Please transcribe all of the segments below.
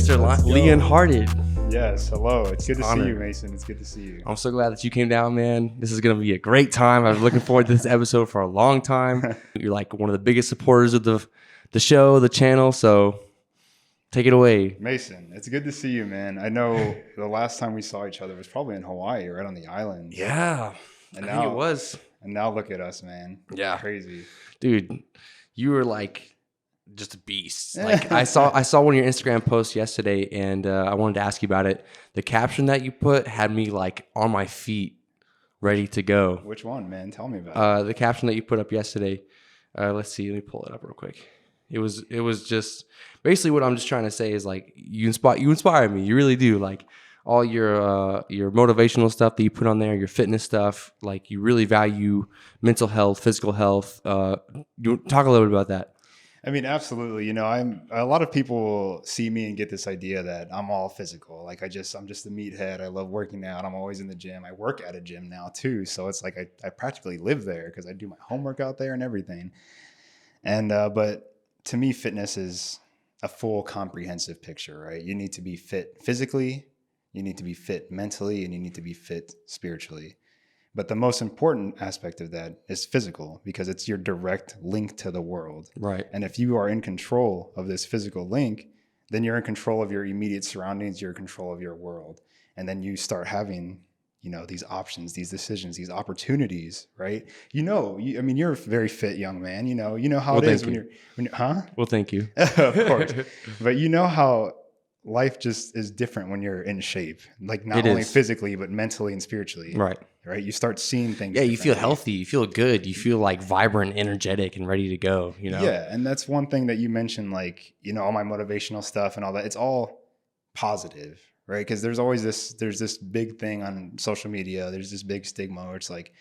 Mr. Leon Hearted. Yes, hello. It's good to honor. see you, Mason. It's good to see you. I'm so glad that you came down, man. This is going to be a great time. I've been looking forward to this episode for a long time. You're like one of the biggest supporters of the show, the channel, so take it away. Mason, it's good to see you, man. I know the last time we saw each other was probably in Hawaii, right on the islands. Yeah, and I think it was. And now look at us, man. Yeah. Crazy. Dude, you were like just a beast. Like I saw one of your Instagram posts yesterday, and I wanted to ask you about it. The caption that you put had me like on my feet, ready to go. Which one, man? Tell me about it. The caption that you put up yesterday. Let's see. Let me pull it up real quick. It was just basically what I'm just trying to say is like you inspire me. You really do. Like all your motivational stuff that you put on there, your fitness stuff. Like you really value mental health, physical health. You talk a little bit about that. I mean, absolutely. You know, a lot of people see me and get this idea that I'm all physical. Like I'm just a meathead. I love working out. I'm always in the gym. I work at a gym now too. So it's like I practically live there because I do my homework out there and everything. And but to me, fitness is a full comprehensive picture, right? You need to be fit physically, you need to be fit mentally, and you need to be fit spiritually. But the most important aspect of that is physical because it's your direct link to the world. Right. And if you are in control of this physical link, then you're in control of your immediate surroundings, you're in control of your world. And then you start having, you know, these options, these decisions, these opportunities, right? I mean, you're a very fit young man. You know how it is when you're, huh? Well, thank you. Of course. But you know how life just is different when you're in shape, like not only physically, but mentally and spiritually. Right. Right. You start seeing things. Yeah. You feel healthy. You feel good. You feel like vibrant, energetic, and ready to go, you know? Yeah. And that's one thing that you mentioned, like, you know, all my motivational stuff and all that. It's all positive, right? Because there's this big thing on social media. There's this big stigma where it's like,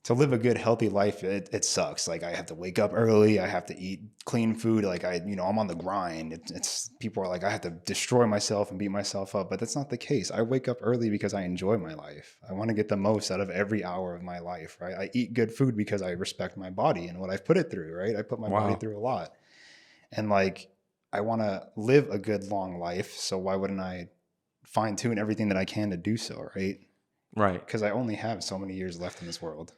to live a good, healthy life, it sucks. Like I have to wake up early. I have to eat clean food. Like I'm on the grind. It's people are like, I have to destroy myself and beat myself up, but that's not the case. I wake up early because I enjoy my life. I want to get the most out of every hour of my life, right? I eat good food because I respect my body and what I've put it through, right? I put my body through a lot. And like, I want to live a good, long life. So why wouldn't I fine tune everything that I can to do so, right? Right. Because I only have so many years left in this world.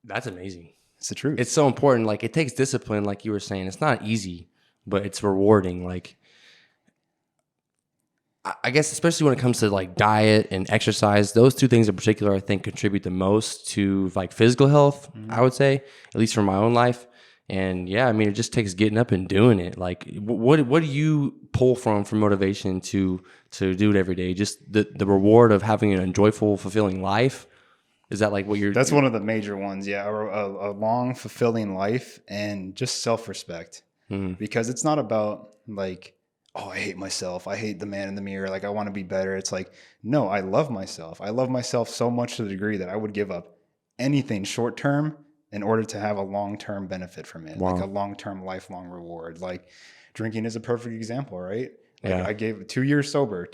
That's amazing. It's the truth. It's so important. Like it takes discipline, like you were saying. It's not easy, but it's rewarding. Like I guess especially when it comes to like diet and exercise, those two things in particular, I think contribute the most to like physical health, I would say, at least for my own life. And yeah, I mean, it just takes getting up and doing it. Like what do you pull from for motivation to do it every day? Just the reward of having an enjoyable, fulfilling life. Is that like what you're... That's one of the major ones, yeah. A long, fulfilling life and just self-respect. Because it's not about like, oh, I hate myself. I hate the man in the mirror. Like I want to be better. It's like, no, I love myself. I love myself so much to the degree that I would give up anything short-term in order to have a long-term benefit from it. Wow. Like a long-term, lifelong reward. Like drinking is a perfect example, right? Like I gave 2 years sober.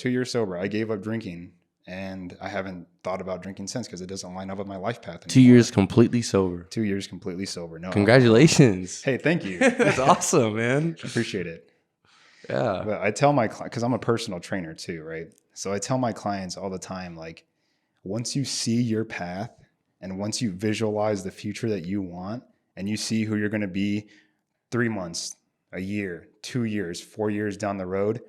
I gave up drinking. And I haven't thought about drinking since because it doesn't line up with my life path anymore. 2 years completely sober. 2 years completely sober. No, congratulations. Hey, thank you. That's awesome, man. Appreciate it. Yeah. But I tell my clients, because I'm a personal trainer too, right? So I tell my clients all the time, like, once you see your path and once you visualize the future that you want and you see who you're going to be 3 months, a year, 2 years, 4 years down the road,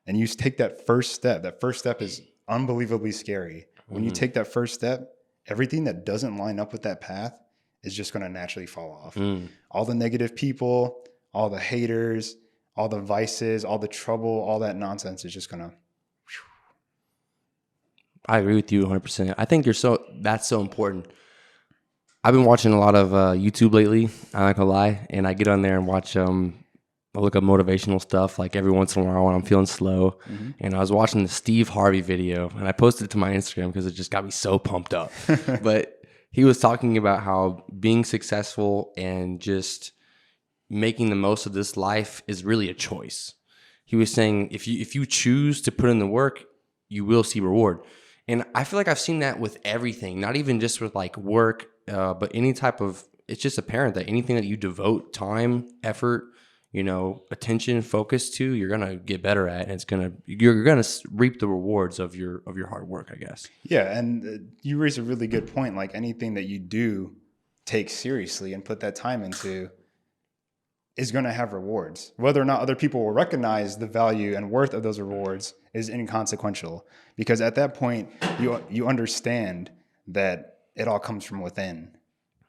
and you take that first step is unbelievably scary. When you take that first step, everything that doesn't line up with that path is just going to naturally fall off. All the negative people, all the haters, all the vices, all the trouble, all that nonsense is just going to... I agree with you 100%. I think that's so important. I've been watching a lot of YouTube lately, I'm not gonna lie, and I get on there and watch I look up motivational stuff like every once in a while when I'm feeling slow. And I was watching the Steve Harvey video and I posted it to my Instagram because it just got me so pumped up. But he was talking about how being successful and just making the most of this life is really a choice. He was saying if you choose to put in the work, you will see reward. And I feel like I've seen that with everything, not even just with like work, but any type of, it's just apparent that anything that you devote time, effort, attention focus to, you're gonna get better at, and you're gonna reap the rewards of your hard work, I guess. Yeah, and you raise a really good point. Like anything that you do take seriously and put that time into is going to have rewards. Whether or not other people will recognize the value and worth of those rewards is inconsequential, because at that point you understand that it all comes from within.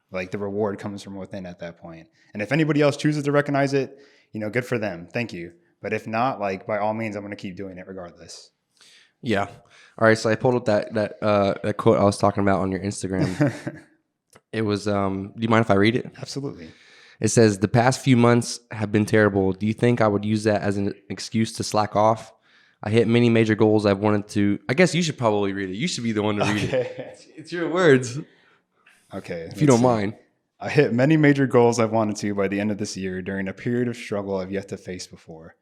Like the reward comes from within at that point. And if anybody else chooses to recognize it, good for them. Thank you. But if not, like by all means, I'm going to keep doing it regardless. Yeah. All right. So I pulled up that quote I was talking about on your Instagram. It was, do you mind if I read it? Absolutely. It says, "The past few months have been terrible. Do you think I would use that as an excuse to slack off? I hit many major goals I've wanted to." I guess you should probably read it. You should be the one to read it. It's your words. Okay. If you don't mind. "I hit many major goals I've wanted to by the end of this year during a period of struggle I've yet to face before.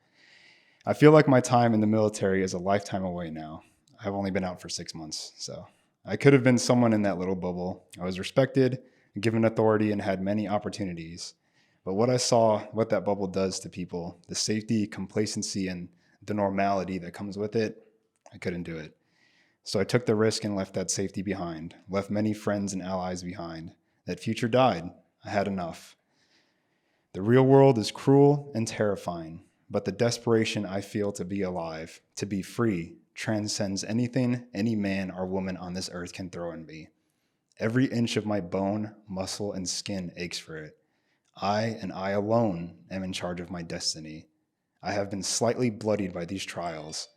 I feel like my time in the military is a lifetime away now. I've only been out for 6 months, so I could have been someone in that little bubble. I was respected, given authority, and had many opportunities. But what I saw, what that bubble does to people, the safety, complacency, and the normality that comes with it, I couldn't do it. So I took the risk and left that safety behind, left many friends and allies behind. That future died. I had enough. The real world is cruel and terrifying, but the desperation I feel to be alive, to be free, transcends anything any man or woman on this earth can throw in me. Every inch of my bone, muscle, and skin aches for it. I and I alone am in charge of my destiny. I have been slightly bloodied by these trials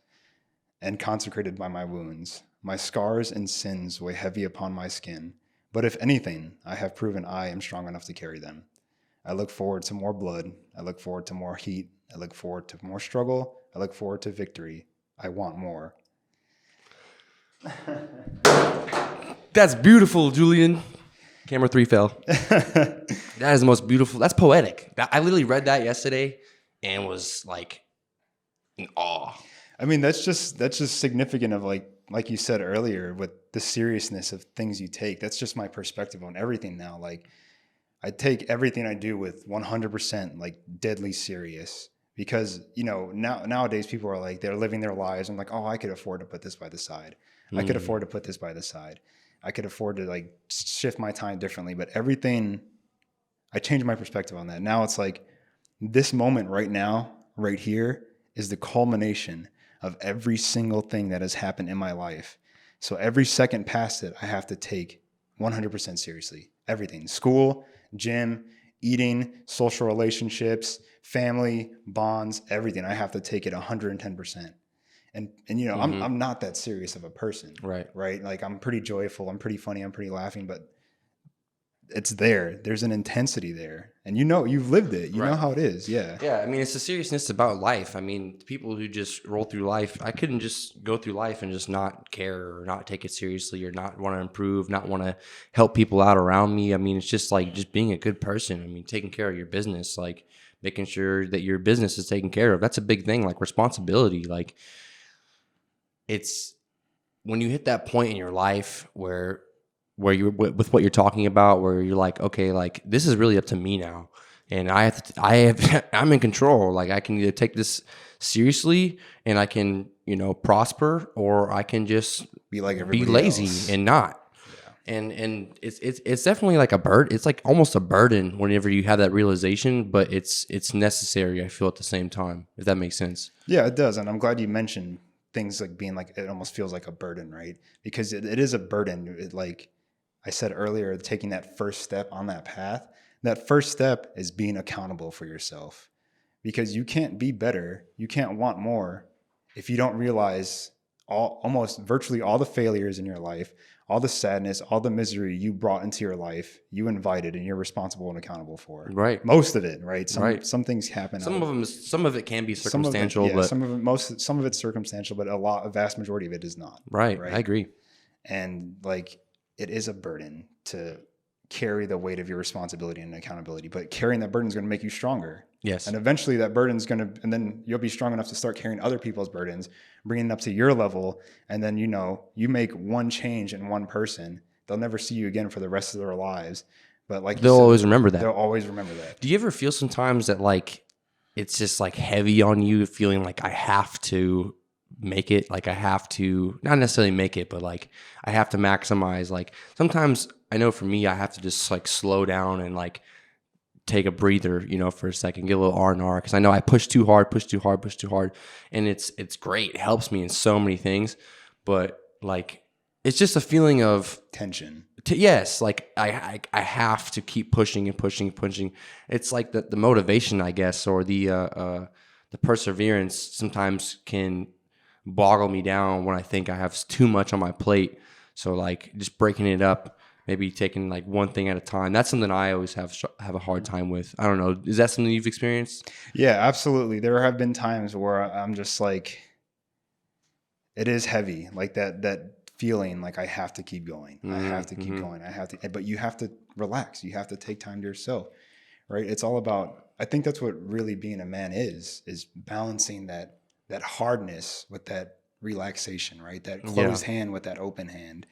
and consecrated by my wounds. My scars and sins weigh heavy upon my skin, but if anything, I have proven I am strong enough to carry them. I look forward to more blood. I look forward to more heat. I look forward to more struggle. I look forward to victory. I want more." That's beautiful, Julian. Camera 3 fell. That is the most beautiful. That's poetic. I literally read that yesterday and was like in awe. I mean, that's just significant of like you said earlier, with the seriousness of things you take. That's just my perspective on everything now. Like I take everything I do with 100% like deadly serious, because nowadays people are like, they're living their lives. I'm like, oh, I could afford to put this by the side. I could afford to put this by the side. I could afford to like shift my time differently. But everything, I changed my perspective on that. Now it's like this moment right now, right here, is the culmination of every single thing that has happened in my life. So every second past it, I have to take 100% seriously. Everything: school, gym, eating, social relationships, family, bonds, everything. I have to take it 110%. And I'm not that serious of a person. Right. Like I'm pretty joyful. I'm pretty funny. I'm pretty laughing, but it's there. There's an intensity there. And you've lived it. You know how it is. Yeah. Yeah. I mean, it's the seriousness about life. I mean, people who just roll through life, I couldn't just go through life and just not care or not take it seriously or not want to improve, not want to help people out around me. I mean, it's just like just being a good person. I mean, taking care of your business, like making sure that your business is taken care of. That's a big thing, like responsibility. Like it's when you hit that point in your life where you, with what you're talking about, where you're like, okay, like this is really up to me now, and I'm in control. Like I can either take this seriously and I can prosper, or I can just be like be lazy else. And not. Yeah. And it's definitely like a burden. It's like almost a burden whenever you have that realization, but it's necessary. I feel at the same time, if that makes sense. Yeah, it does, and I'm glad you mentioned things like being like, it almost feels like a burden, right? Because it is a burden. Like I said earlier, taking that first step on that path, that first step is being accountable for yourself, because you can't be better. You can't want more if you don't realize almost virtually all the failures in your life, all the sadness, all the misery you brought into your life, you invited and you're responsible and accountable for. Right. Most of it, right? Some things happen. Some of it can be circumstantial, but some of it's circumstantial, but a vast majority of it is not. Right. I agree. And like it is a burden to carry the weight of your responsibility and accountability, but carrying that burden is going to make you stronger. Yes. And eventually that burden's and then you'll be strong enough to start carrying other people's burdens, bringing it up to your level. And then, you make one change in one person, they'll never see you again for the rest of their lives. But like they'll always remember that. They'll always remember that. Do you ever feel sometimes that like it's just like heavy on you, feeling like I have to make it, like I have to not necessarily make it, but like I have to maximize. Like sometimes I know for me, I have to just like slow down and like take a breather, for a second, get a little R&R, because I know I push too hard, and it's great. It helps me in so many things, but like it's just a feeling of tension. Yes, like I have to keep pushing and pushing and pushing. It's like the motivation, I guess, or the perseverance sometimes can boggle me down when I think I have too much on my plate. So like just breaking it up, maybe taking like one thing at a time. That's something I always have a hard time with. I don't know. Is that something you've experienced? Yeah, absolutely. There have been times where I'm just like, it is heavy, like that feeling like I have to keep going. I have to keep going. I have to, but you have to relax. You have to take time to yourself, right? It's all about, I think that's what really being a man is balancing that hardness with that relaxation, right? That closed hand with that open hand.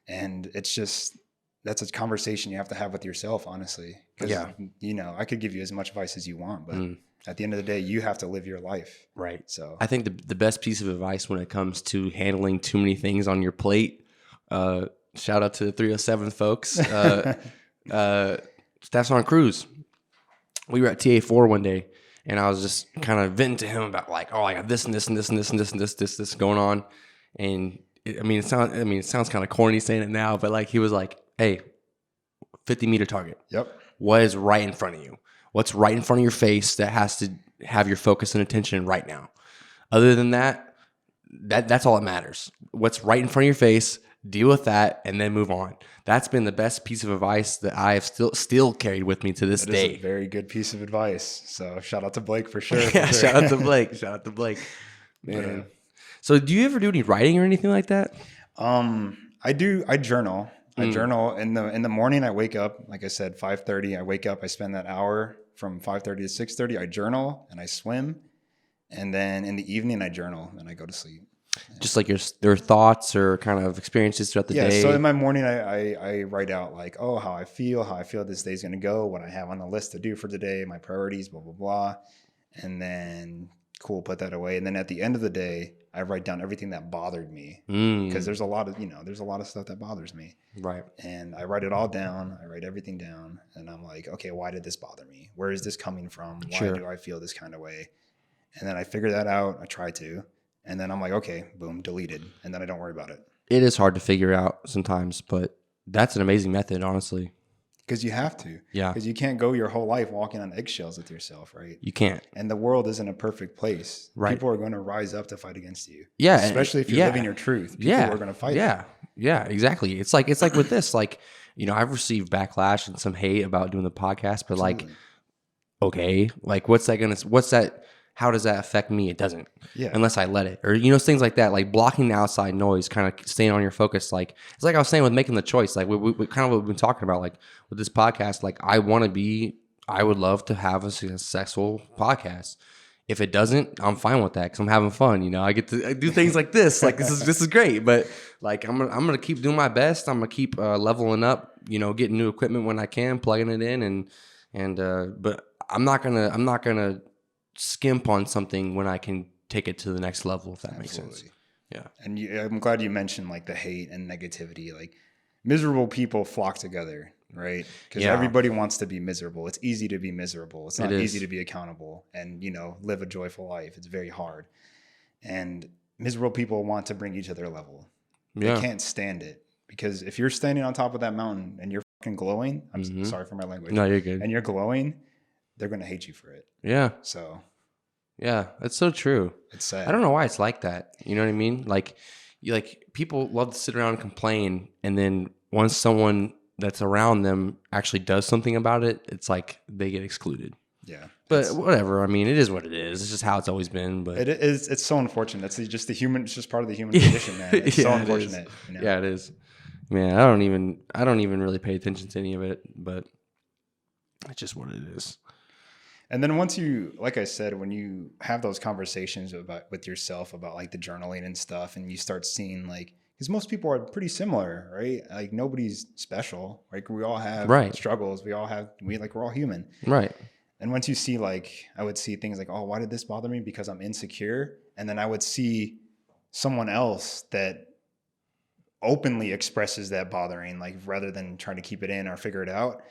And it's just, that's a conversation you have to have with yourself, honestly. Because, I could give you as much advice as you want, but at the end of the day, you have to live your life. Right. So I think the best piece of advice when it comes to handling too many things on your plate, shout out to the 307 folks, Staff's on cruise. We were at TA4 one day, and I was just kind of venting to him about like, oh, I got this and this and this and this and this and this going on, and it sounds kind of corny saying it now, but like he was like, hey, 50-meter target. Yep. What is right in front of you? What's right in front of your face that has to have your focus and attention right now? Other than that, that's all that matters. What's right in front of your face, deal with that, and then move on. That's been the best piece of advice that I have still carried with me to this day. That is a very good piece of advice. So shout out to Blake for sure. Shout out to Blake. Shout out to Blake. Man. So do you ever do any writing or anything like that? I do. I journal. I journal in the morning. I wake up, like I said, 5:30. I wake up. I spend that hour from 5:30 to 6:30. I journal and I swim, and then in the evening I journal and I go to sleep. Just like your thoughts or kind of experiences throughout the day. So in my morning I write out like, oh, how I feel this day's gonna go, what I have on the list to do for the day, my priorities, blah blah blah, and then put that away. And then at the end of the day, I write down everything that bothered me, because there's a lot of stuff that bothers me. Right. And I write it all down. I write everything down, and I'm like, okay, why did this bother me? Where is this coming from? Why do I feel this kind of way? And then I figure that out. I try to, and then I'm like, okay, boom, deleted, and then I don't worry about it. It is hard to figure out sometimes, but that's an amazing method, honestly. Because you have to. Yeah. Because you can't go your whole life walking on eggshells with yourself, right? You can't. And the world isn't a perfect place. Right. People are going to rise up to fight against you. Yeah. Especially if you're living your truth. People are going to fight. Yeah. Yeah, exactly. It's like with this, like, I've received backlash and some hate about doing the podcast, but Absolutely. like, okay, like how does that affect me? It doesn't. Yeah. Unless I let it. Or, things like that, like blocking the outside noise, kind of staying on your focus. Like, it's like I was saying with making the choice, like we kind of what we've been talking about, like with this podcast, like I would love to have a successful podcast. If it doesn't, I'm fine with that because I'm having fun. I get to do things like this. Like this is great. But like I'm gonna keep doing my best. I'm gonna keep leveling up. Getting new equipment when I can, plugging it in, but I'm not gonna skimp on something when I can take it to the next level. If that makes sense. Yeah. And I'm glad you mentioned like the hate and negativity. Like miserable people flock together. Right? Because everybody wants to be miserable. It's easy to be miserable. It's not easy to be accountable and, live a joyful life. It's very hard. And miserable people want to bring you to their level. Yeah. They can't stand it. Because if you're standing on top of that mountain and you're fucking glowing, I'm sorry for my language. No, you're good. And you're glowing, they're going to hate you for it. Yeah. So. Yeah, that's so true. It's sad. I don't know why it's like that. You know what I mean? Like people love to sit around and complain. And then once someone that's around them actually does something about it, it's like they get excluded. Yeah. But whatever. I mean, it is what it is. It's just how it's always been. But it's so unfortunate. It's just part of the human condition, man. It's so unfortunate. Yeah, it is. Man, I don't even really pay attention to any of it, but it's just what it is. And then once you, like I said, when you have those conversations with yourself about like the journaling and stuff, and you start seeing like, because most people are pretty similar, right? Like nobody's special. Like we all have struggles. We're all human. Right. And once you see like, I would see things like, oh, why did this bother me? Because I'm insecure. And then I would see someone else that openly expresses that bothering, like rather than trying to keep it in or figure it out.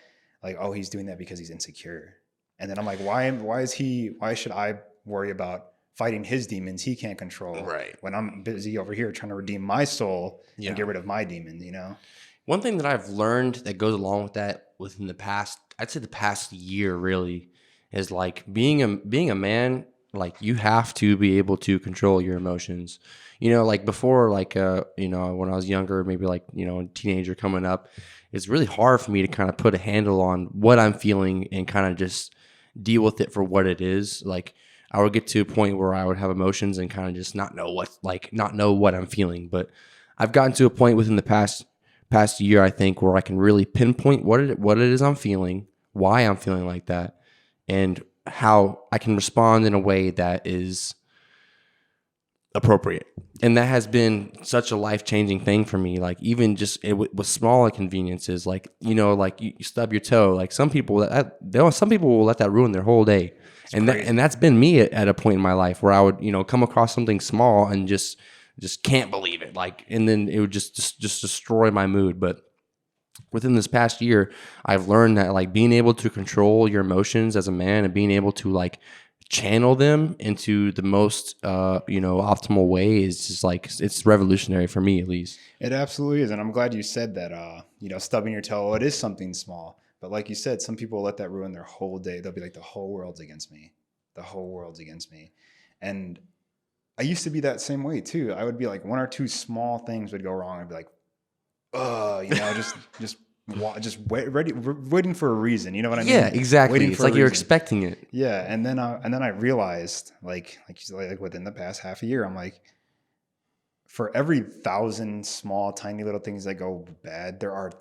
Like, oh, he's doing that because he's insecure. And then I'm like, why should I worry about fighting his demons he can't control, Right, when I'm busy over here trying to redeem my soul and get rid of my demons, you know? One thing that I've learned that goes along with that within the past, I'd say the past year really, is like being a man, like you have to be able to control your emotions. You know, like before, like you know, when I was younger, maybe like, you know, a teenager coming up, it's really hard for me to kind of put a handle on what I'm feeling and kind of just deal with it for what it is. Like I would get to a point where I would have emotions and kind of just not know what I'm feeling. But I've gotten to a point within the past year, I think, where I can really pinpoint what it is I'm feeling, why I'm feeling like that, and how I can respond in a way that is appropriate. And that has been such a life-changing thing for me. Like even just with small inconveniences, like, you know, like you stub your toe. Like some people will let that ruin their whole day. And that's been me at a point in my life where I would, you know, come across something small and just can't believe it. Like, and then it would just destroy my mood. But within this past year, I've learned that like being able to control your emotions as a man and being able to like channel them into the most, you know, optimal way is just like, it's revolutionary for me, at least. It absolutely is. And I'm glad you said that, you know, stubbing your toe, it is something small. But like you said, some people let that ruin their whole day. They'll be like, the whole world's against me. The whole world's against me. And I used to be that same way too. I would be like, one or two small things would go wrong. I'd be like, you know, just waiting for a reason. You know what I mean? Yeah, exactly. Waiting it's like you're expecting it. Yeah. And then I realized like within the past half a year, I'm like, for every 1,000 small, tiny little things that go bad, there are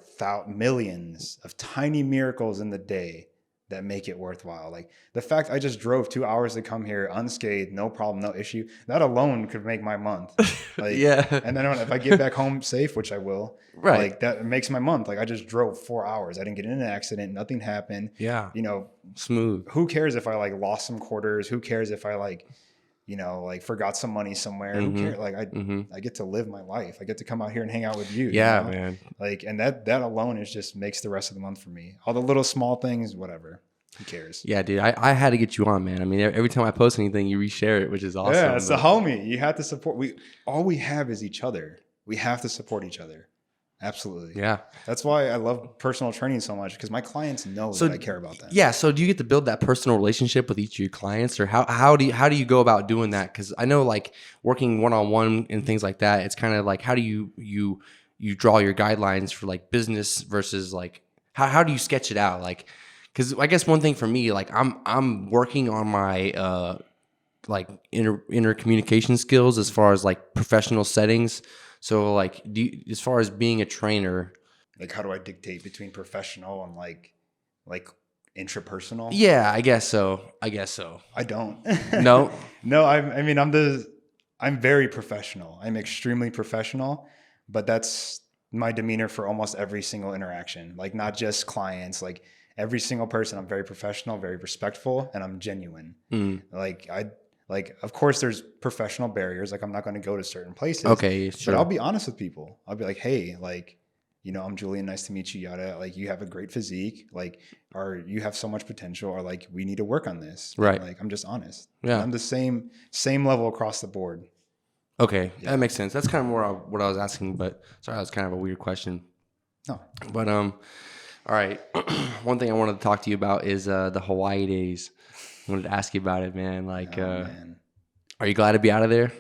millions of tiny miracles in the day that make it worthwhile. Like the fact I just drove 2 hours to come here unscathed, no problem, no issue, that alone could make my month. Like, yeah. And then if I get back home safe, which I will, right, like that makes my month. Like I just drove 4 hours. I didn't get in an accident. Nothing happened. Yeah. You know, smooth. Who cares if I like lost some quarters? Who cares if I like, you know, like forgot some money somewhere? Who cares? Like I get to live my life. I get to come out here and hang out with you. Yeah, you know? man. Like, and that alone is just makes the rest of the month for me. All the little small things, whatever. Who cares? Yeah, dude. I had to get you on, man. I mean, every time I post anything, you reshare it, which is awesome. Yeah, it's a homie. You have to support. All we have is each other. We have to support each other. Absolutely. Yeah. That's why I love personal training so much, because my clients know that I care about them. Yeah. So do you get to build that personal relationship with each of your clients, or how do you go about doing that? Because I know like working one-on-one and things like that, it's kind of like how do you draw your guidelines for like business versus like how do you sketch it out? Like, because I guess one thing for me, like I'm working on my like inner communication skills as far as like professional settings. So like, as far as being a trainer, like how do I dictate between professional and like intrapersonal? Yeah, I guess so. I don't. No. No, I'm very professional. I'm extremely professional, but that's my demeanor for almost every single interaction. Like not just clients, like every single person. I'm very professional, very respectful, and I'm genuine. Like, of course, there's professional barriers. Like, I'm not going to go to certain places. Okay, sure. But I'll be honest with people. I'll be like, hey, like, you know, I'm Julian. Nice to meet you, yada. Like, you have a great physique. Like, or you have so much potential. Or like, we need to work on this. Right. And, like, I'm just honest. Yeah. And I'm the same level across the board. Okay, yeah. That makes sense. That's kind of more what I was asking. But sorry, that was kind of a weird question. No. But all right. One thing I wanted to talk to you about is the Hawaii days. I wanted to ask you about it, man. Like, man. Are you glad to be out of there?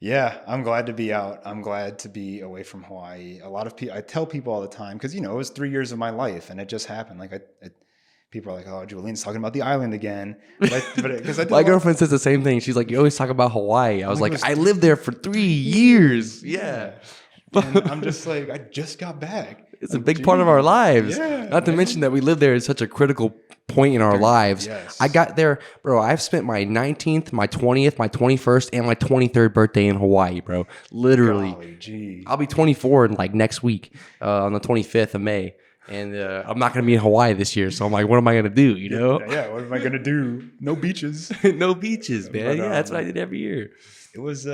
Yeah, I'm glad to be out. I'm glad to be away from Hawaii. A lot of people, I tell people all the time, because, you know, it was 3 years of my life and it just happened. Like, people are like, oh, Julian's talking about the island again. But my girlfriend says the same thing. She's like, you always talk about Hawaii. I was like, I lived there for 3 years. Yeah. And I'm just like, I just got back. It's a big part of our lives. Yeah, Not to mention that we live there at such a critical point in our lives. Yes. I got there, bro. I've spent my 19th, my 20th, my 21st, and my 23rd birthday in Hawaii, bro. Literally. Golly, gee. I'll be 24 in like next week on the 25th of May. And I'm not going to be in Hawaii this year. So I'm like, what am I going to do? You know? Yeah. What am I gonna do? No beaches. No beaches, man. But, Yeah, that's what I did every year. It was.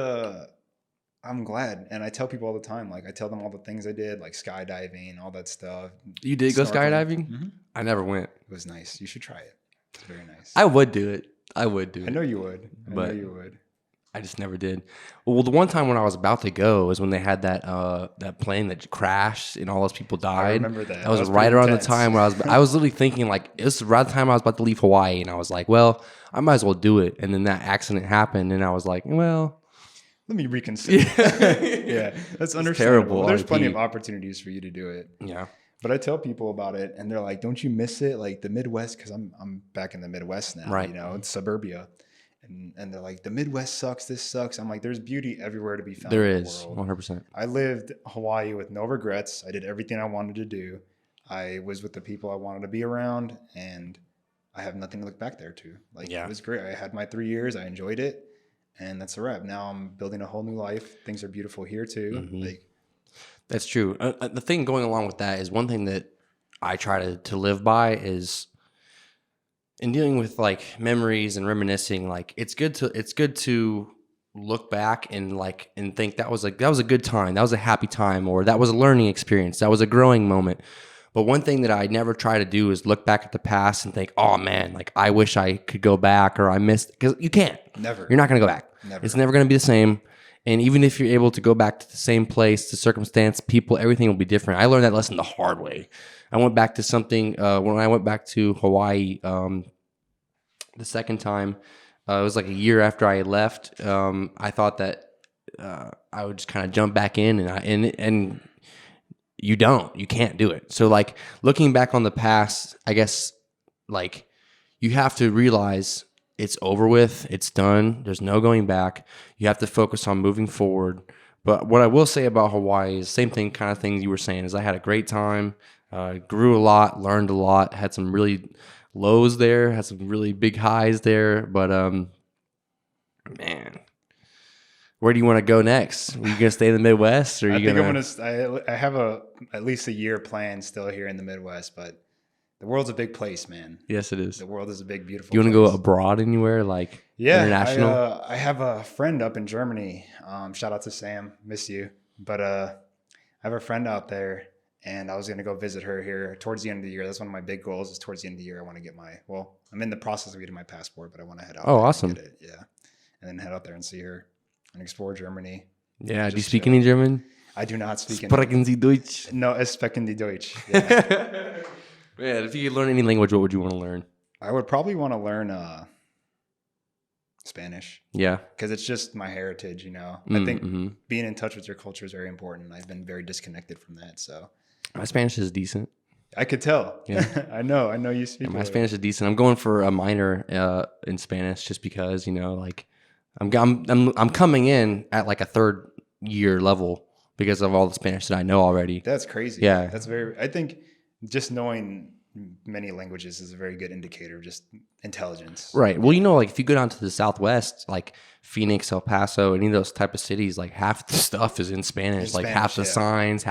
I'm glad, and I tell people all the time. Like I tell them all the things I did, like skydiving, all that stuff. You did go Snorkeling. skydiving? Mm-hmm. I never went. It was nice. You should try it. It's very nice. I would do it. I know you would. I know But- you would. I just never did. Well, the one time when I was about to go is when they had that plane that crashed and all those people died. I remember that. That was That was right pretty around intense. the time where I was literally thinking like it was right the time I was about to leave Hawaii, and I was like, well, I might as well do it. And then that accident happened, and I was like, well, Let me reconsider. Yeah, that's understandable. terrible. There's RIP. plenty of opportunities for you to do it. yeah, But I tell people about it, and they're like, "Don't you miss it? Like the Midwest?" Because I'm back in the Midwest now. Right. You know, it's suburbia, and they're like, "The Midwest sucks. This sucks." I'm like, "There's beauty everywhere to be found." there in the is world. 100%. I lived Hawaii with no regrets. I did everything I wanted to do. I was with the people I wanted to be around, and I have nothing to look back there to. Like Yeah. it was great. I had my 3 years. I enjoyed it, and that's a wrap. Now I'm building a whole new life. Things are beautiful here too. Mhm. Like That's true. The thing going along with that is one thing that I try to live by is in dealing with like memories and reminiscing. Like it's good to look back and think that was a good time, that was a happy time, or that was a learning experience, that was a growing moment. But one thing that I never try to do is look back at the past and think, oh man, like I wish I could go back, or I missed, because you can't. never. You're not going to go back. Never. It's never going to be the same. And even if you're able to go back to the same place, the circumstance, people, everything will be different. I learned that lesson the hard way. I went back to something when I went back to Hawaii the second time. It was like a year after I left. I thought that I would just kind of jump back in, and you can't do it. So like looking back on the past, I guess like you have to realize it's over with, it's done. There's no going back. You have to focus on moving forward. But what I will say about Hawaii is the same thing, kind of thing you were saying, is I had a great time, grew a lot, learned a lot, had some really lows there, had some really big highs there. But man, where do you want to go next? Are you gonna stay in the Midwest, or are I you think gonna? I have at least a year planned still here in the Midwest, but the world's a big place, man. Yes, it is. The world is a big, beautiful. Do you want to go place. abroad anywhere, like Yeah, international? I have a friend up in Germany. Shout out to Sam, miss you. But I have a friend out there, and I was gonna go visit her here towards the end of the year. That's one of my big goals. Is towards the end of the year, I want to get I'm in the process of getting my passport, but I want to head out. Oh, there awesome. And get it. Yeah, and then head out there and see her and explore Germany. Yeah. Do you Just speak chill. any German? I do not speak. Sprechen Sie Deutsch? No, es sprechen die Deutsch. Yeah. Man, if you could learn any language, what would you want to learn? I would probably want to learn Spanish Yeah. because it's just my heritage, you know. I Mm, think mhm. being in touch with your culture is very important. I've been very disconnected from that, so My Spanish is decent. I could tell. Yeah. I know you speak. Yeah, my it. Spanish is decent. I'm going for a minor in Spanish just because, like I'm coming in at like a third year level because of all the Spanish that I know already. That's crazy. Yeah. I think just knowing many languages is a very good indicator of just intelligence. Right. Well, like if you go down to the Southwest, like Phoenix, El Paso, any of those type of cities, like half the stuff is in Spanish. Like half the signs,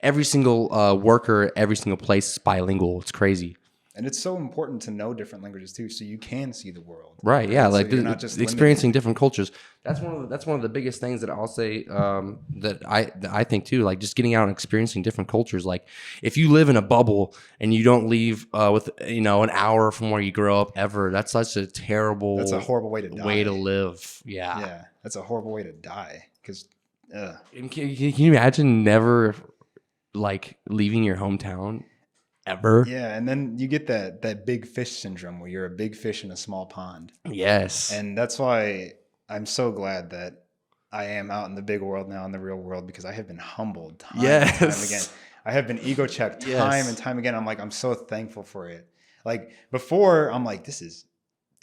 every single worker, every single place is bilingual. It's crazy. And it's so important to know different languages too, so you can see the world. Right. Yeah. So Like you're not just experiencing different cultures. That's one of the biggest things that I'll say that I think too. Like just getting out and experiencing different cultures. Like if you live in a bubble and you don't leave with an hour from where you grow up ever, that's such a terrible. That's a horrible way to die. Way to live. Yeah. Yeah, that's a horrible way to die. Because And can you imagine never like leaving your hometown ever? yeah, and then you get that big fish syndrome where you're a big fish in a small pond. Yes. And that's why I'm so glad that I am out in the big world now, in the real world, because I have been humbled time and time again. I have been ego checked time and time again. I'm so thankful for it. Like before, I'm like, this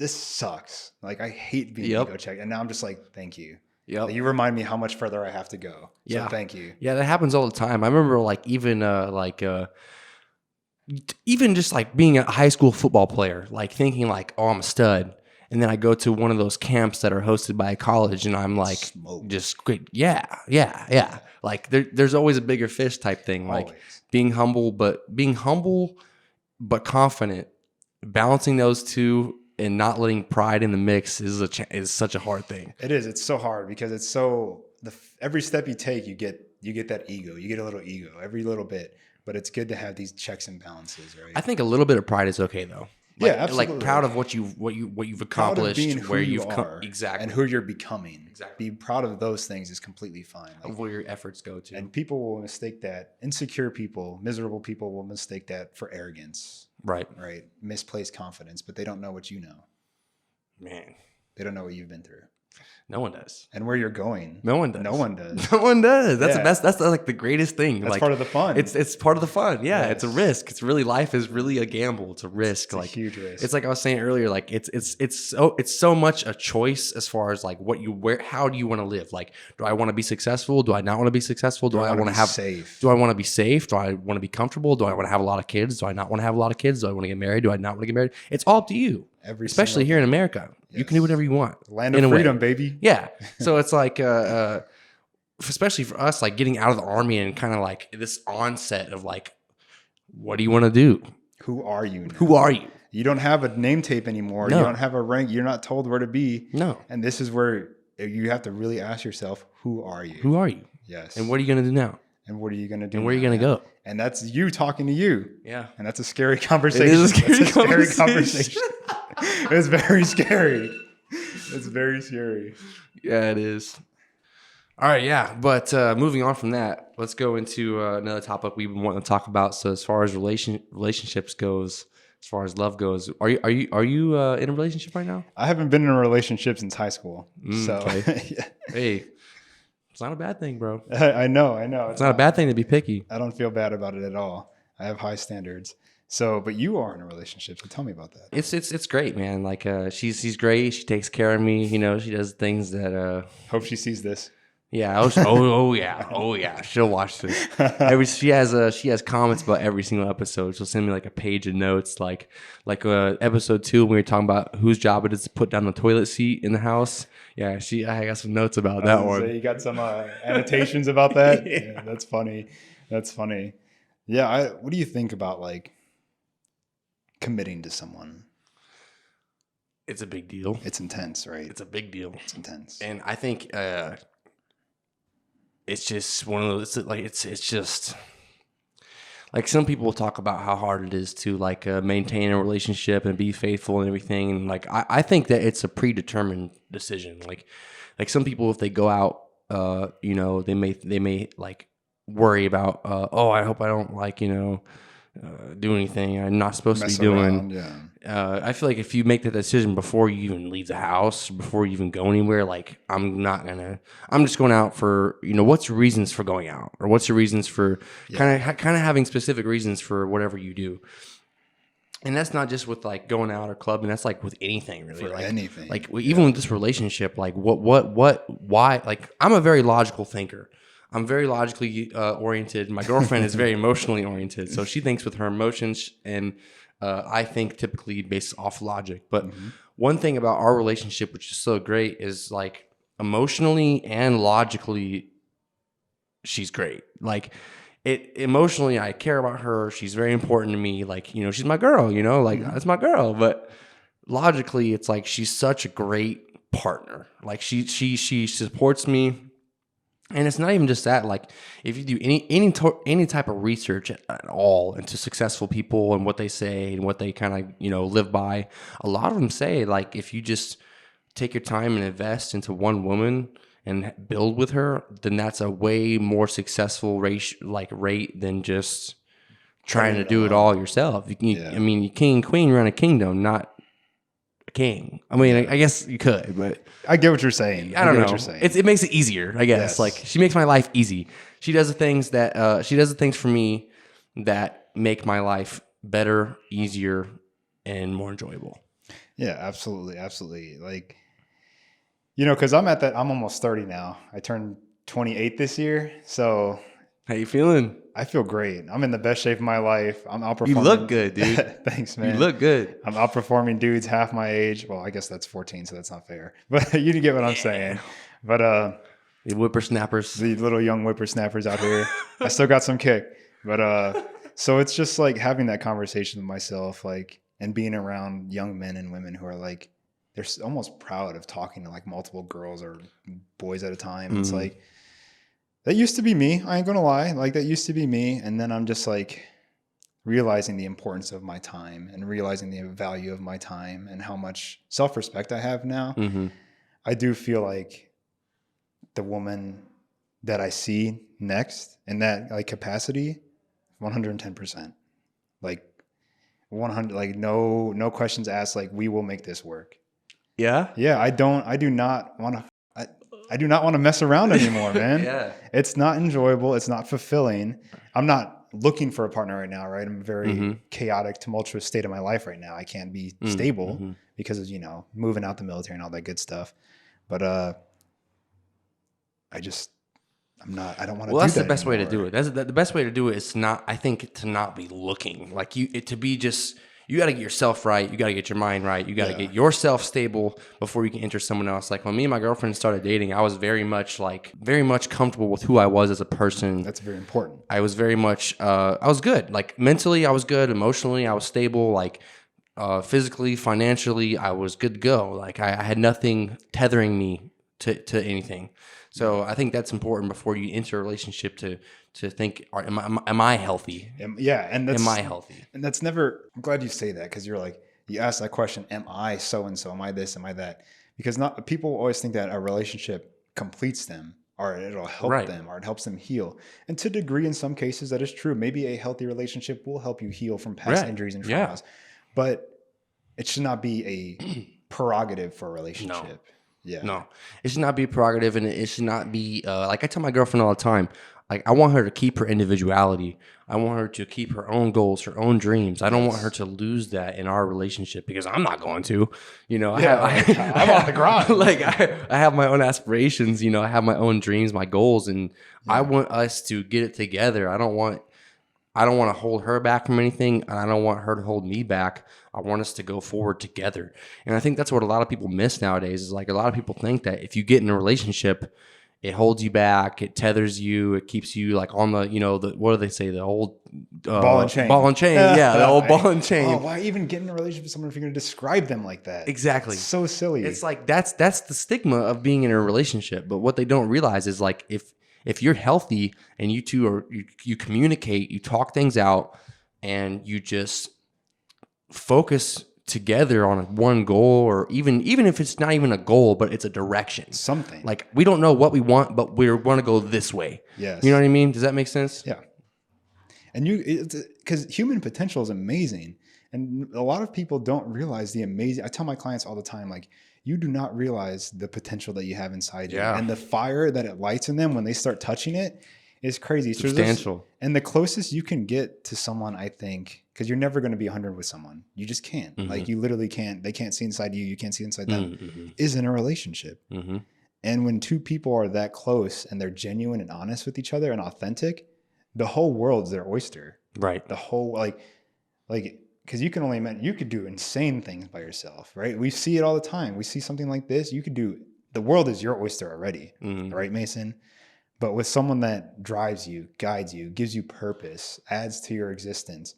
sucks. Like I hate being ego checked. And now I'm just like, thank you. Yep. Like, you remind me how much further I have to go. So Yeah. thank you. Yeah, that happens all the time. I remember like even just like being a high school football player, like thinking like, oh, I'm a stud. And then I go to one of those camps that are hosted by a college, and I'm like, Smoke. just great. Yeah. Like there's always a bigger fish type thing. Like Always. being humble, but confident. Balancing those two and not letting pride in the mix is such a hard thing. It is. It's so hard because it's so every step you take, you get that ego. You get a little ego every little bit. But it's good to have these checks and balances, right? I think a little bit of pride is okay though. Yeah, absolutely. Like proud of what you've accomplished, Proud of being who where you you've come, are, exactly, and who you're becoming. Exactly. Be proud of those things is completely fine. Of where your efforts go to. And people will mistake that. Insecure people, miserable people will mistake that for arrogance. Right. Misplaced confidence, but they don't know what you know. Man, they don't know what you've been through. No one does. And where you're going. No one does. No one does. No one does. That's the best. That's like the greatest thing. That's like, part of the fun. It's part of the fun. Yeah, Yes. It's a risk. It's really, life is really a gamble. It's a risk. It's like a huge risk. It's like I was saying earlier. Like it's so much a choice as far as like how do you want to live? Like, do I want to be successful? Do I not want to be successful? Do I want to have safe? Do I want to be safe? Do I want to be comfortable? Do I want to have a lot of kids? Do I not want to have a lot of kids? Do I want to get married? Do I not want to get married? It's all up to you. Especially here in America, you can do whatever you want. Land of freedom, baby. Yeah. So it's like, especially for us, like getting out of the army and kind of like this onset of like, what do you want to do? Who are you now? Who are you? You don't have a name tape anymore. No. You don't have a rank. You're not told where to be. No. And this is where you have to really ask yourself, who are you? Who are you? Yes. And what are you going to do now? And what are you going to do? And where are you going to go? And that's you talking to you. Yeah. And that's a scary conversation. It is a scary conversation. It's very scary. It's very scary. Yeah, it is. All right, yeah. But moving on from that, let's go into another topic we've been wanting to talk about. So as far as relationships goes, as far as love goes, are you in a relationship right now? I haven't been in a relationship since high school. Okay. Yeah. Hey, it's not a bad thing, bro. I know. It's not a bad thing to be picky. I don't feel bad about it at all. I have high standards. So, but you are in a relationship. So tell me about that. It's great, man. Like she's great. She takes care of me. You know, she does things that. Hope she sees this. Yeah. Oh yeah. She'll watch this. She has comments about every single episode. She'll send me like a page of notes. Like episode 2 when we were talking about whose job it is to put down the toilet seat in the house. Yeah, I got some notes about that one. So you got some annotations about that? Yeah. That's funny. That's funny. Yeah. What do you think about like committing to someone? It's a big deal. It's intense, right? It's a big deal. It's intense. And I think it's just one of those. It's just like some people talk about how hard it is to like maintain a relationship and be faithful and everything. And like I think that it's a predetermined decision. Like some people, if they go out, you know, they may like worry about I hope I don't like do anything I'm not supposed to be doing. Yeah. I feel like if you make that decision before you even leave the house, before you even go anywhere, like I'm just going out for, what's your reasons for going out, or what's your reasons for kind of having specific reasons for whatever you do. And that's not just with like going out or clubbing. That's like with anything really. For anything. Like even with this relationship, like why? Like I'm a very logical thinker. I'm very logically oriented. My girlfriend is very emotionally oriented. So she thinks with her emotions, and I think typically based off logic. But one thing about our relationship, which is so great, is like emotionally and logically, she's great. Like emotionally, I care about her. She's very important to me. Like, she's my girl, like that's my girl. But logically, it's like she's such a great partner. Like she supports me. And it's not even just that. Like, if you do any type of research at all into successful people and what they say and what they kind of live by, a lot of them say like if you just take your time and invest into one woman and build with her, then that's a way more successful rate than just trying to do it all yourself. I mean, you king and queen run a kingdom, not a king. I mean, I guess you could, but I get what you're saying. I don't know. What you're saying. It makes it easier, I guess. Yes. Like she makes my life easy. She does the things that she does the things for me that make my life better, easier, and more enjoyable. Yeah, absolutely, absolutely. Like, because I'm almost 30 now. I turned 28 this year, so How you feeling? I feel great. I'm in the best shape of my life. I'm outperforming. You look good, dude. Thanks, man. You look good. I'm outperforming dudes half my age. Well, I guess that's 14, so that's not fair. But you get what I'm saying. But the whippersnappers, the little young whippersnappers out here, I still got some kick. But so it's just like having that conversation with myself, like, and being around young men and women who are like, they're almost proud of talking to like multiple girls or boys at a time. It's like, that used to be me. I ain't gonna lie. Like, that used to be me. And then I'm just like realizing the importance of my time and realizing the value of my time and how much self-respect I have now. I do feel like the woman that I see next in that like capacity, 110%, like 100, like no questions asked. Like, we will make this work. Yeah. I do not want to mess around anymore, man. Yeah. It's not enjoyable. It's not fulfilling. I'm not looking for a partner right now, right? I'm in a very chaotic, tumultuous state of my life right now. I can't be stable because of, moving out the military and all that good stuff. But I don't want to do that. Well, that's the best anymore. way to do it. The best way to do it is to not be looking. Like, you got to get yourself right. You got to get your mind right. You got to get yourself stable before you can enter someone else. Like, when me and my girlfriend started dating, I was very much comfortable with who I was as a person. That's very important. I was very much, I was good. Like, mentally, I was good. Emotionally, I was stable. Like, physically, financially, I was good to go. Like, I had nothing tethering me to anything. So I think that's important before you enter a relationship to think, am I healthy? Am I healthy? And that's never, I'm glad you say that, because you ask that question, am I so-and-so? Am I this? Am I that? Because people always think that a relationship completes them, or it'll help them, or it helps them heal. And to a degree, in some cases, that is true. Maybe a healthy relationship will help you heal from past injuries and traumas. But it should not be a prerogative for a relationship. No. Yeah. No, it should not be a prerogative, and it should not be like I tell my girlfriend all the time. Like, I want her to keep her individuality. I want her to keep her own goals, her own dreams. I don't want her to lose that in our relationship, because I'm not going to. I'm on the grind. Like, I have my own aspirations. I have my own dreams, my goals, and I want us to get it together. I don't want to hold her back from anything, and I don't want her to hold me back. I want us to go forward together. And I think that's what a lot of people miss nowadays, is like, a lot of people think that if you get in a relationship, it holds you back, it tethers you, it keeps you like on the, what do they say? The old ball and chain. Ball and chain. Yeah, the old ball and chain. Oh, why even get in a relationship with someone if you're going to describe them like that? Exactly. It's so silly. It's like, that's the stigma of being in a relationship. But what they don't realize is, like, if you're healthy and you two you communicate, you talk things out, and you just focus together on one goal, or even if it's not even a goal, but it's a direction. Something. Like, we don't know what we want, but we want to go this way. Yes. You know what I mean? Does that make sense? Yeah. And because human potential is amazing. And a lot of people don't realize the amazing, I tell my clients all the time, like, you do not realize the potential that you have inside you. And the fire that it lights in them when they start touching it is crazy. Substantial. And the closest you can get to someone, I think, because you're never going to be 100 with someone. You just can't. Like, you literally can't. They can't see inside you. You can't see inside them. Is in a relationship. And when two people are that close and they're genuine and honest with each other and authentic, the whole world's their oyster. Right. The whole, like, because you can only imagine, you could do insane things by yourself, right? We see it all the time. We see something like this. You could do, the world is your oyster already, right, Mason? But with someone that drives you, guides you, gives you purpose, adds to your existence,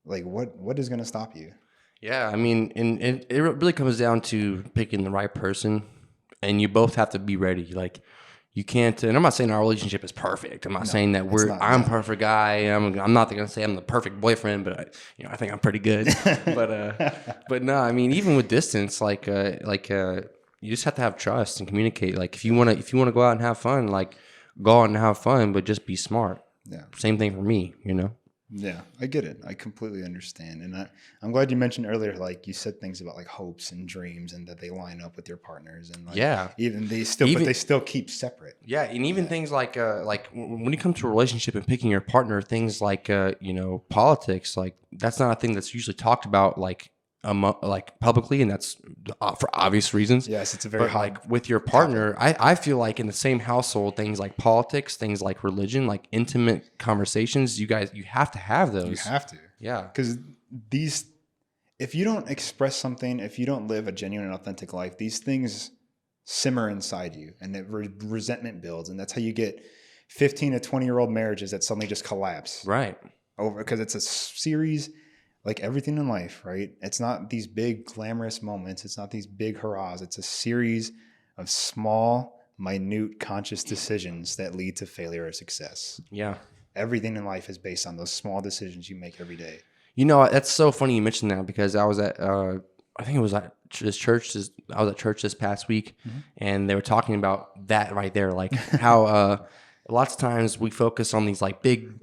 like, what is going to stop you? Yeah, I mean, and it really comes down to picking the right person, and you both have to be ready. Like, you can't, and I'm not saying our relationship is perfect. I'm not saying that I'm a perfect guy. I'm not going to say I'm the perfect boyfriend, but I think I'm pretty good. but no, I mean, even with distance, you just have to have trust and communicate. Like, if you want to go out and have fun, like, go out and have fun, but just be smart. Yeah. Same thing for me, Yeah, I get it. I completely understand. And I'm glad you mentioned earlier, like, you said things about like hopes and dreams and that they line up with your partners, and like, but they still keep separate. Yeah. And even things like when you come to a relationship and picking your partner, things like, politics, like, that's not a thing that's usually talked about, like, like publicly, and that's for obvious reasons. Yes, it's a very But hot like with your partner, I feel like in the same household, things like politics, things like religion, like intimate conversations, you have to have those. You have to. Yeah. Because if you don't express something, if you don't live a genuine and authentic life, these things simmer inside you, and resentment builds. And that's how you get 15 to 20-year-old marriages that suddenly just collapse. Right. Over, because it's a series, like everything in life, right? It's not these big glamorous moments. It's not these big hurrahs. It's a series of small, minute, conscious decisions that lead to failure or success. Yeah. Everything in life is based on those small decisions you make every day. You know, that's so funny you mentioned that, because I was at, I think it was at this church. I was at church this past week, and they were talking about that right there, like how lots of times we focus on these like big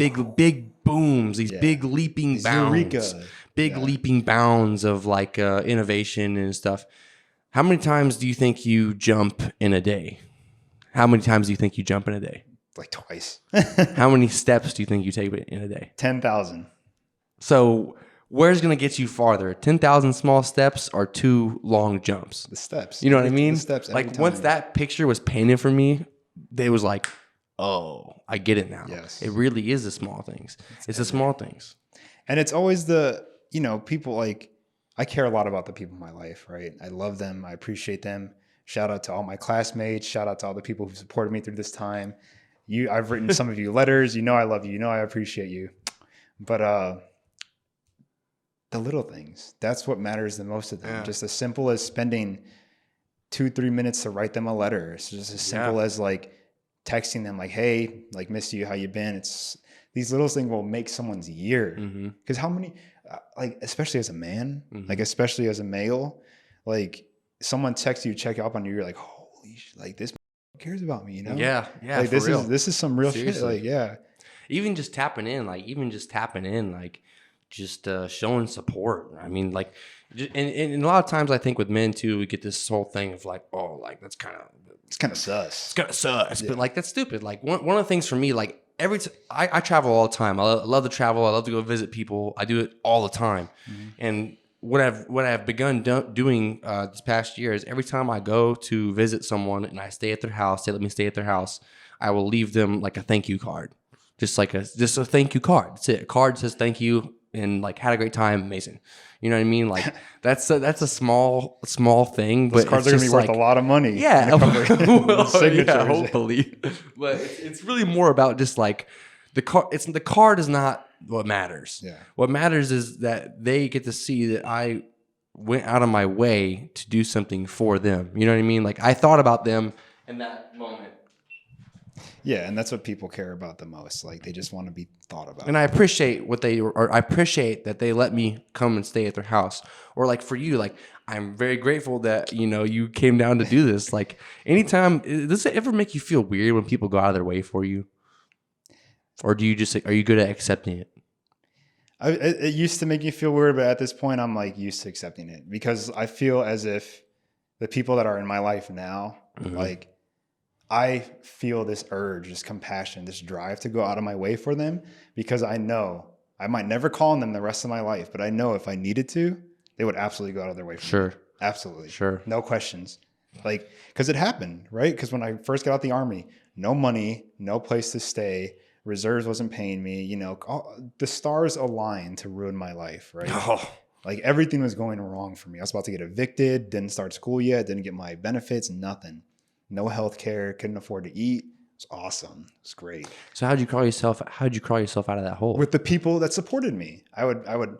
booms, these big leaping bounds, leaping bounds of like innovation and stuff. How many times do you think you jump in a day? How many times do you think you jump in a day? Like twice. How many steps do you think you take in a day? 10,000. So where's going to get you farther? 10,000 small steps or 2 long jumps? The steps. You know what I mean? The steps. Like once that picture was painted for me, they was like, oh, I get it now. Yes. It really is the small things. It's the small things. And it's always people like, I care a lot about the people in my life, right? I love them. I appreciate them. Shout out to all my classmates. Shout out to all the people who supported me through this time. I've written some of you letters. You know I love you. You know I appreciate you. But the little things, that's what matters the most to them. Yeah. Just as simple as spending 2-3 minutes to write them a letter. It's just as simple as like texting them like, hey, like, missed you, how you been? It's these little things will make someone's year. Because how many, like, especially as a man, like, especially as a male, like, someone texts you, check up on you, you're like, holy shit, like, this cares about me, you know? Yeah. Like, this is some real shit. Like, yeah. Even just tapping in, just showing support. I mean, like, and a lot of times I think with men too, we get this whole thing of like, oh, like it's kind of sus. Yeah. But like that's stupid. Like one of the things for me, like I travel all the time. I love to travel. I love to go visit people. I do it all the time. And what I've begun doing this past year is every time I go to visit someone and I stay at their house, they let me stay at their house, I will leave them like a thank you card. Just a thank you card. That's it. A card says thank you and like had a great time. Amazing. You know what I mean? Like that's a small thing, those but cards are gonna be worth a lot of money. Yeah, signatures. Hopefully. But it's really more about just like the card. The card is not what matters. Yeah. What matters is that they get to see that I went out of my way to do something for them. You know what I mean? Like I thought about them in that moment. Yeah, and that's what people care about the most. Like they just want to be thought about. And I appreciate I appreciate that they let me come and stay at their house. Or like for you, like I'm very grateful that you came down to do this. Like anytime, does it ever make you feel weird when people go out of their way for you? Or are you good at accepting it? It used to make me feel weird, but at this point I'm like used to accepting it because I feel as if the people that are in my life now, like I feel this urge, this compassion, this drive to go out of my way for them because I know I might never call on them the rest of my life, but I know if I needed to, they would absolutely go out of their way for me. Absolutely. Sure. No questions. Like, because it happened, right? Because when I first got out the Army, no money, no place to stay, reserves wasn't paying me, the stars aligned to ruin my life, right? Oh. Like everything was going wrong for me. I was about to get evicted, didn't start school yet, didn't get my benefits, nothing. No health care, couldn't afford to eat. It was awesome. It was great. So how'd you crawl yourself out of that hole? With the people that supported me. I would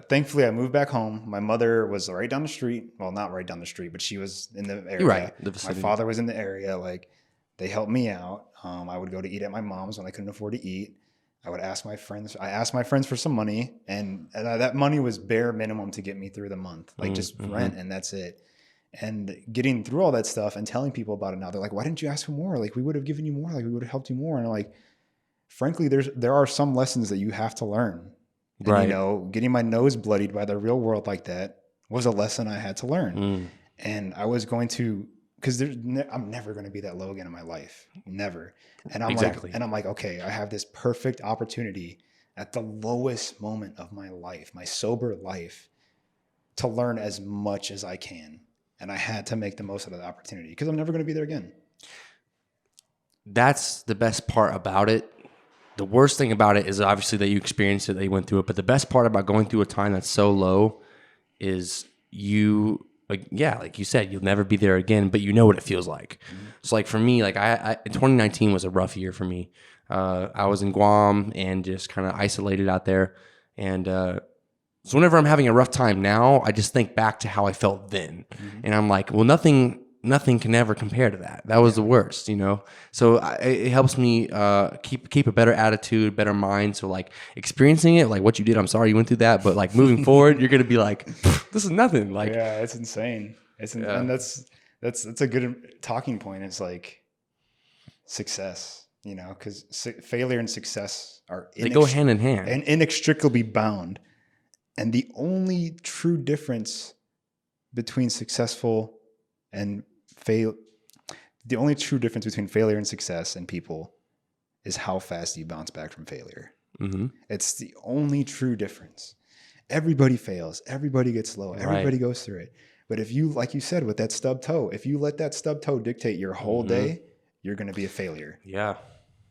thankfully I moved back home. My mother was right down the street. Well, not right down the street, but she was in the area. Right. My father was in the area. Like they helped me out. I would go to eat at my mom's when I couldn't afford to eat. I would ask my friends. I asked my friends for some money, and that money was bare minimum to get me through the month, like just rent, and that's it. And getting through all that stuff and telling people about it now, they're like, why didn't you ask for more? Like, we would have given you more. Like, we would have helped you more. And like, frankly, there are some lessons that you have to learn. And, right. Getting my nose bloodied by the real world like that was a lesson I had to learn. And I was going to, because I'm never going to be that low again in my life. Never. And I'm like, okay, I have this perfect opportunity at the lowest moment of my life, my sober life, to learn as much as I can. And I had to make the most of the opportunity because I'm never going to be there again. That's the best part about it. The worst thing about it is obviously that you experienced it, that you went through it. But the best part about going through a time that's so low is you, like you said, you'll never be there again, but you know what it feels like. Mm-hmm. So like for me, like I 2019 was a rough year for me. I was in Guam and just kind of isolated out there. And so whenever I'm having a rough time now, I just think back to how I felt then. Mm-hmm. And I'm like, well, nothing can ever compare to that. That was the worst, you know? So it helps me keep a better attitude, better mind. So like experiencing it, like what you did, I'm sorry you went through that, but like moving forward, you're going to be like, this is nothing. Like, yeah, it's insane. And that's a good talking point. It's like success, you know, because failure and success they go hand in hand and inextricably bound. And the only true difference between successful and the only true difference between failure and success in people is how fast you bounce back from failure. Mm-hmm. It's the only true difference. Everybody fails. Everybody gets low. Everybody goes through it. But if you, like you said, with that stub toe, if you let that stub toe dictate your whole day, you're going to be a failure. Yeah.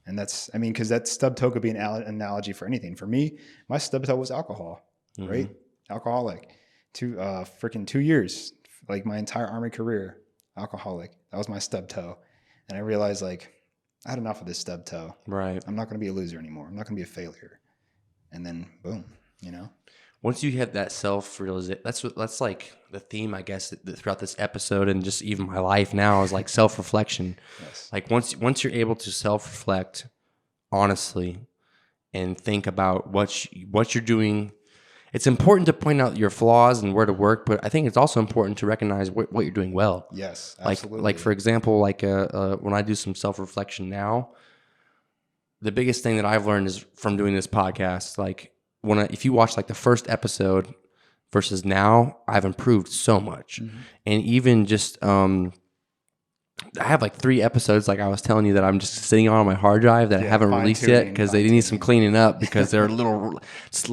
And that's, I mean, because that stub toe could be an analogy for anything. For me, my stub toe was alcohol, right? Alcoholic. 2 years, like my entire Army career, alcoholic. That was my stub toe. And I realized, like, I had enough of this stub toe. Right. I'm not going to be a loser anymore. I'm not going to be a failure. And then, boom, you know? Once you have that self-realization, that's like the theme, I guess, throughout this episode and just even my life now is like self-reflection. Yes. Like once you're able to self-reflect honestly and think about what you're doing, it's important to point out your flaws and where to work, but I think it's also important to recognize what you're doing well. Yes, absolutely. Like for example, like when I do some self-reflection now, the biggest thing that I've learned is from doing this podcast, like if you watch like the first episode versus now, I've improved so much. Mm-hmm. And even just, I have like 3 episodes, like I was telling you, that I'm just sitting on my hard drive that I haven't released yet because they need some cleaning up because they're a little, it's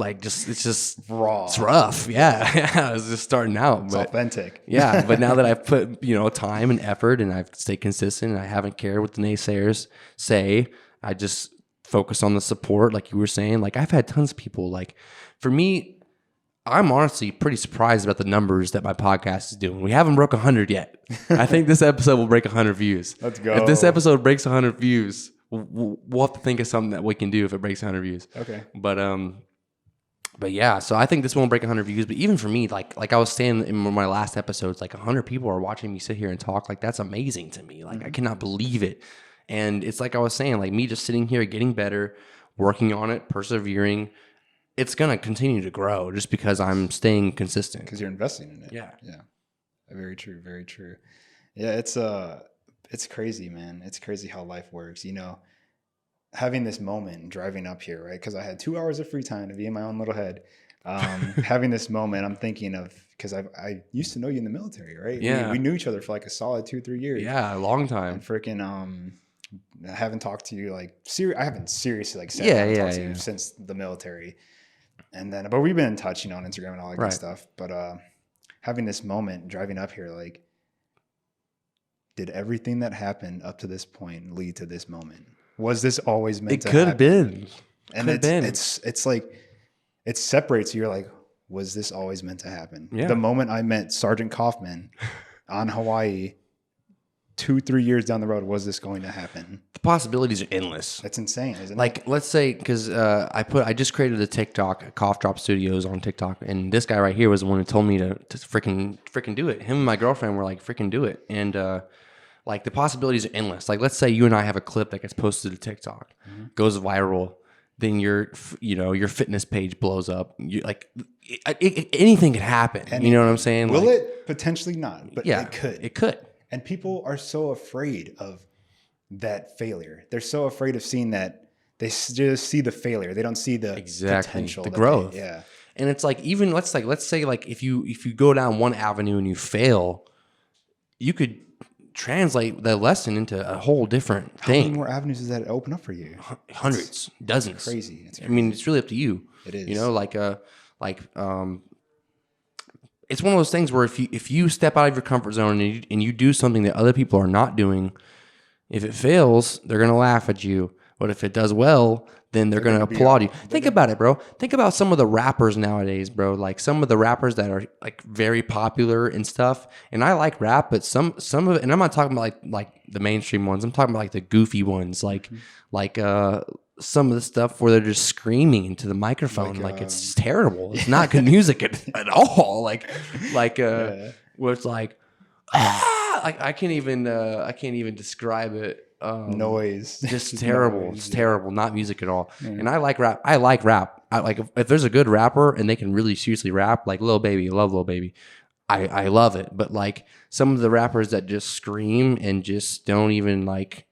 just raw. It's rough. Yeah. It's just starting out. It's authentic. Yeah. But now that I've put, time and effort and I've stayed consistent and I haven't cared what the naysayers say, I just focus on the support, like you were saying. Like I've had tons of people. Like for me, I'm honestly pretty surprised about the numbers that my podcast is doing. We haven't broke 100 yet. I think this episode will break 100 views. Let's go. If this episode breaks 100 views, we'll have to think of something that we can do if it breaks 100 views. Okay. But yeah, so I think this won't break 100 views. But even for me, like I was saying in my last episodes, like 100 people are watching me sit here and talk. Like that's amazing to me. Like I cannot believe it. And it's like I was saying, like me just sitting here, getting better, working on it, persevering. It's going to continue to grow just because I'm staying consistent. Because you're investing in it. Yeah. Yeah. Very true. Very true. Yeah. It's crazy, man. It's crazy how life works. Having this moment driving up here, right? Because I had 2 hours of free time to be in my own little head. Having this moment, I'm thinking of, because I used to know you in the military, right? Yeah. We knew each other for like a solid 2-3 years. Yeah, a long time. And freaking, I haven't talked to you like I haven't seriously like sat down and talked to you since the military. And then, but we've been in touch, on Instagram and all that good stuff. But having this moment driving up here, like, did everything that happened up to this point lead to this moment? Was this always meant to happen? It could have been. And it's like, it separates you. You're like, was this always meant to happen? Yeah. The moment I met Sergeant Kaufman on Hawaii, 2-3 years down the road, was this going to happen? The possibilities are endless. That's insane, isn't it? Like, let's say, because I just created a TikTok, KaufdropStudios on TikTok, and this guy right here was the one who told me to freaking do it. Him and my girlfriend were like, freaking do it. And like the possibilities are endless. Like, let's say you and I have a clip that gets posted to TikTok, goes viral, then your fitness page blows up. You anything could happen. You know what I'm saying? Will it? Potentially not, but yeah, it could. It could. And people are so afraid of that failure. They're so afraid of seeing that. They just see the failure. They don't see the potential, the growth. Yeah. And it's like, even let's say like if you go down one avenue and you fail, you could translate the lesson into a whole different thing. How many more avenues does that open up for you? Hundreds, dozens. It's crazy. I mean, it's really up to you. It is. it's one of those things where if you step out of your comfort zone and you do something that other people are not doing, if it fails, they're going to laugh at you. But if it does well, then they're going to applaud you. Think about it, bro. Think about some of the rappers nowadays, bro. Like some of the rappers that are like very popular and stuff. And I like rap, but some of it, and I'm not talking about like the mainstream ones. I'm talking about like the goofy ones, like some of the stuff where they're just screaming into the microphone, like it's terrible. It's not good music at all. Where it's like, I can't even describe it. Noise, just terrible. Noise, it's terrible. Not music at all. And I like rap. I like rap. I like if there's a good rapper and they can really seriously rap, like Lil Baby. I love Lil Baby. I love it. But like some of the rappers that just scream and just don't even like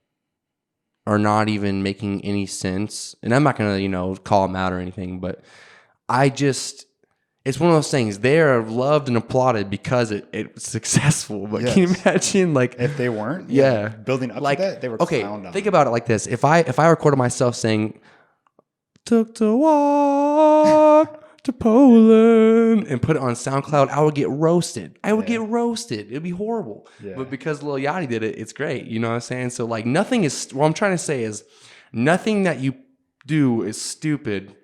are not even making any sense. And I'm not gonna call them out or anything, but it's one of those things. They are loved and applauded because it's successful. But can you imagine, like, if they weren't, building up like, to that, they were clowned on. Think about it like this: if I recorded myself saying "Took to walk to Poland" and put it on SoundCloud, I would get roasted. Get roasted. It'd be horrible. Yeah. But because Lil Yachty did it, it's great. You know what I'm saying? So like, nothing is. What I'm trying to say is, nothing that you do is stupid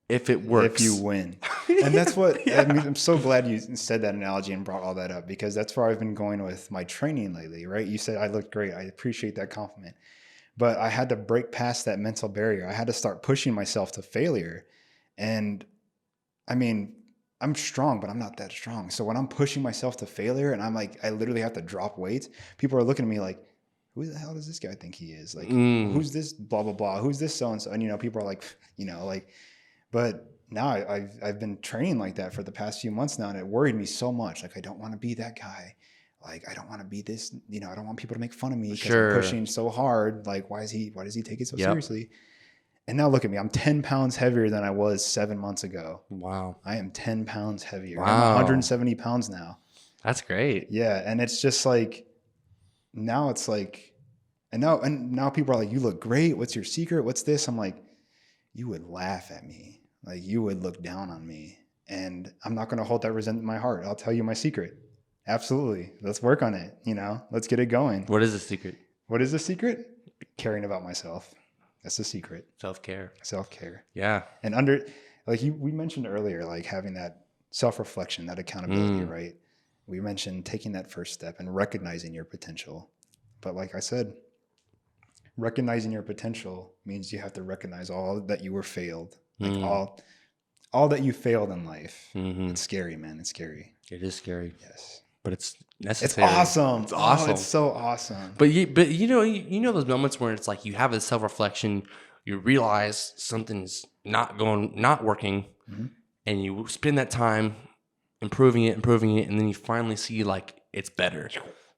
if it works. If you win. And that's what I'm so glad you said that analogy and brought all that up, because that's where I've been going with my training lately, right? You said I looked great. I appreciate that compliment. But I had to break past that mental barrier. I had to start pushing myself to failure. And I mean, I'm strong, but I'm not that strong. So when I'm pushing myself to failure and I'm like, I literally have to drop weights, people are looking at me like, who the hell does this guy think he is? Like, who's this blah, blah, blah? Who's this so-and-so? And, people are like, but now I've been training like that for the past few months now, and it worried me so much. Like, I don't want to be that guy. Like, I don't want to be this, I don't want people to make fun of me because I'm pushing so hard. Like, why does he take it so seriously? And now look at me. I'm 10 pounds heavier than I was 7 months ago. Wow. I am 10 pounds heavier. Wow. I'm 170 pounds now. That's great. Yeah. And it's just like, now it's like, and now people are like, you look great. What's your secret? What's this? I'm like, you would laugh at me. Like, you would look down on me. And I'm not going to hold that resentment in my heart. I'll tell you my secret. Absolutely. Let's work on it. Let's get it going. What is the secret? What is the secret? Caring about myself. That's the secret. Self-care. Yeah. And we mentioned earlier, like having that self-reflection, that accountability, right? We mentioned taking that first step and recognizing your potential. But like I said, recognizing your potential means you have to recognize all that you were failed. Like all that you failed in life. Mm-hmm. It's scary, man. It's scary. It is scary. Yes. But it's necessary. It's awesome. It's awesome. It's so awesome. But you know those moments where it's like you have a self-reflection, you realize something's not working, and you spend that time improving it, and then you finally see like it's better.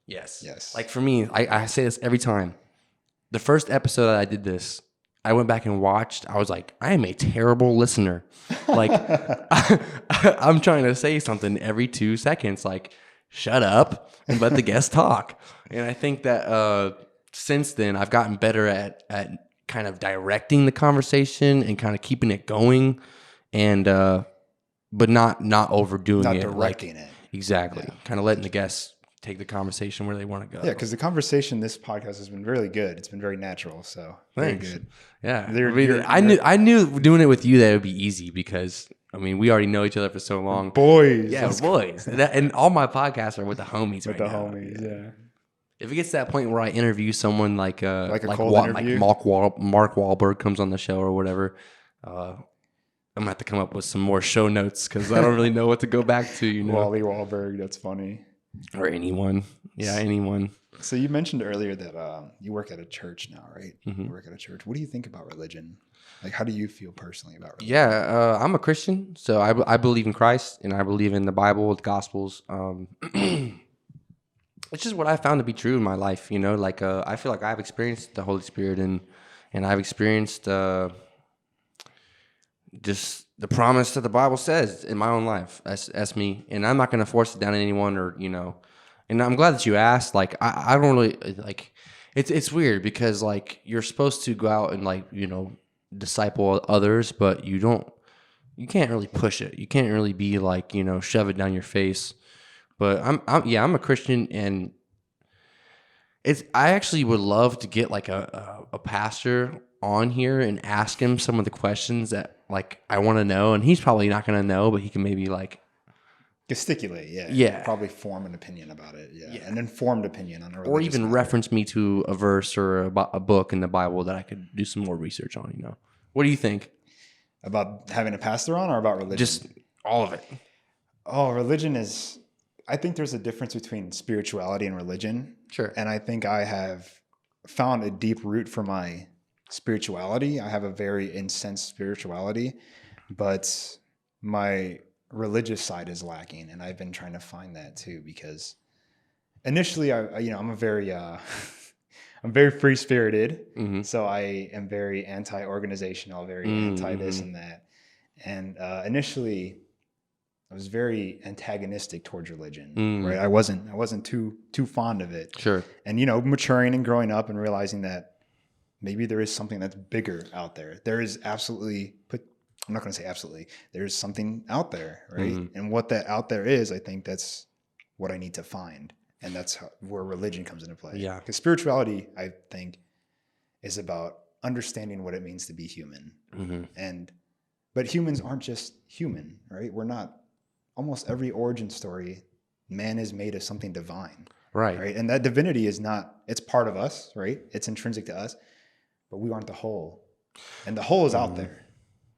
Yes. Like for me, I say this every time. The first episode that I did this, I went back and watched. I was like, I am a terrible listener. Like, I'm trying to say something every 2 seconds. Like, shut up and let the guest talk. And I think that since then, I've gotten better at kind of directing the conversation and kind of keeping it going, and but not overdoing it. Not directing it. Exactly. Yeah. Kind of letting the guests take the conversation where they want to go. Yeah, because the conversation, this podcast has been really good. It's been very natural. So thanks. Very good. Yeah. I knew doing it with you that it would be easy because we already know each other for so long. Boys. Yeah, boys. And all my podcasts are with the homies with right the now. Homies, yeah. If it gets to that point where I interview someone like a cold interview? Mark Wahlberg comes on the show or whatever, I'm gonna have to come up with some more show notes because I don't really know what to go back to. Wally Wahlberg, that's funny. Or anyone. Yeah, anyone. So you mentioned earlier that you work at a church now, right? Mm-hmm. You work at a church. What do you think about religion? Like, how do you feel personally about religion? Yeah, I'm a Christian, so I believe in Christ, and I believe in the Bible, the Gospels. It's just what I found to be true in my life, Like, I feel like I've experienced the Holy Spirit, and I've experienced just the promise that the Bible says in my own life. That's me, and I'm not going to force it down on anyone, or And I'm glad that you asked. Like, I don't really like. It's weird because like you're supposed to go out and like disciple others, but you don't you can't really push it. You can't really be like, shove it down your face. But I'm a Christian, and I actually would love to get like a pastor on here and ask him some of the questions that like I want to know, and he's probably not going to know, but he can maybe like gesticulate, yeah, probably form an opinion about it, an informed opinion on a religious or even matter. reference me to a verse or a book in the Bible that I could do some more research on. What do you think about having a pastor on, or about religion? Just all of it. Oh, religion is. I think there's a difference between spirituality and religion. Sure. And I think I have found a deep root for my spirituality. I have a very incensed spirituality, but my religious side is lacking, and I've been trying to find that too, because initially I'm a very I'm very free spirited. Mm-hmm. So I am very anti-organizational, very anti this and that. And initially I was very antagonistic towards religion, right? I wasn't too fond of it. Sure. And maturing and growing up and realizing that maybe there is something that's bigger out there. There is absolutely, I'm not going to say absolutely, there's something out there, right? And what that out there is, I think that's what I need to find. And that's where religion comes into play. Yeah. Because spirituality, I think, is about understanding what it means to be human. But humans aren't just human, right? We're not. Almost every origin story, man is made of something divine. Right. And that divinity is not, it's part of us, right? It's intrinsic to us, but we aren't the whole. And the whole is out there.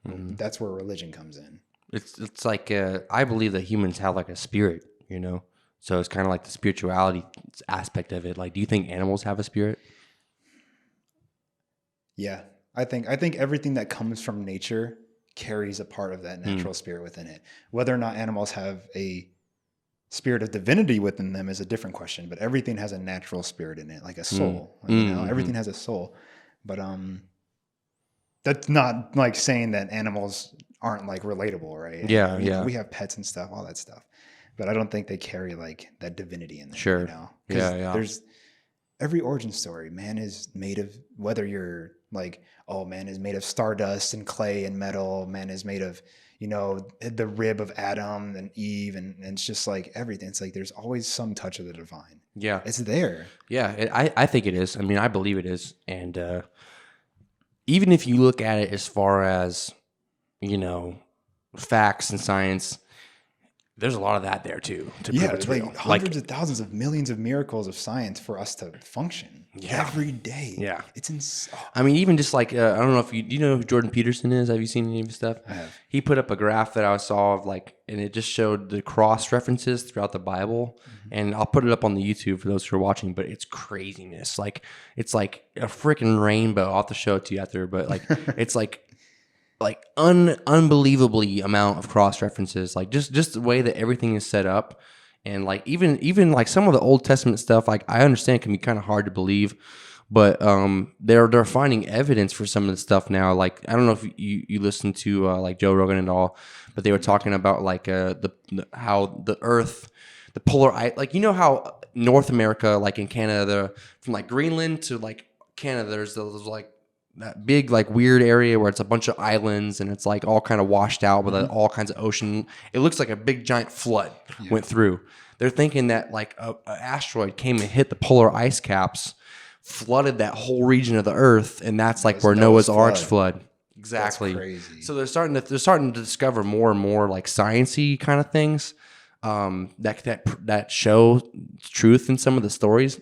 That's where religion comes in. It's like, I believe that humans have like a spirit, So it's kind of like the spirituality aspect of it. Like, do you think animals have a spirit? Yeah. I think everything that comes from nature carries a part of that natural spirit within it. Whether or not animals have a spirit of divinity within them is a different question, but everything has a natural spirit in it, like a soul. Everything has a soul. But that's not like saying that animals aren't like relatable, right? Yeah. We have pets and stuff, all that stuff. But I don't think they carry like that divinity in them. Sure. Yeah. There's every origin story, man is made of, whether you're like, oh, man is made of stardust and clay and metal. Man is made of, the rib of Adam and Eve. And it's just like everything. It's like there's always some touch of the divine. Yeah. It's there. Yeah, I think it is. I mean, I believe it is. And even if you look at it as far as, facts and science, there's a lot of that there too. It's like hundreds of thousands of millions of miracles of science for us to function every day. Yeah. It's insane. I mean, even just like, I don't know if do you know who Jordan Peterson is? Have you seen any of his stuff? I have. He put up a graph that I saw of like, and it just showed the cross references throughout the Bible. And I'll put it up on the YouTube for those who are watching, but it's craziness. Like, it's like a freaking rainbow. I'll have to show it to you after, but like, it's like unbelievably amount of cross references, like just the way that everything is set up. And like even like some of the Old Testament stuff, like I understand can be kind of hard to believe, but they're finding evidence for some of the stuff now. Like, I don't know if you listen to like Joe Rogan and all, but they were talking about like how the Earth, the polar ice, like how North America, like in Canada, from like Greenland to like Canada, there's those like that big like weird area where it's a bunch of islands and it's like all kind of washed out with all kinds of ocean. It looks like a big giant flood went through. They're thinking that like a asteroid came and hit the polar ice caps, flooded that whole region of the Earth, and that's like where Noah's Ark's flood. Exactly. That's crazy. So they're starting to discover more and more like sciencey kind of things that show truth in some of the stories.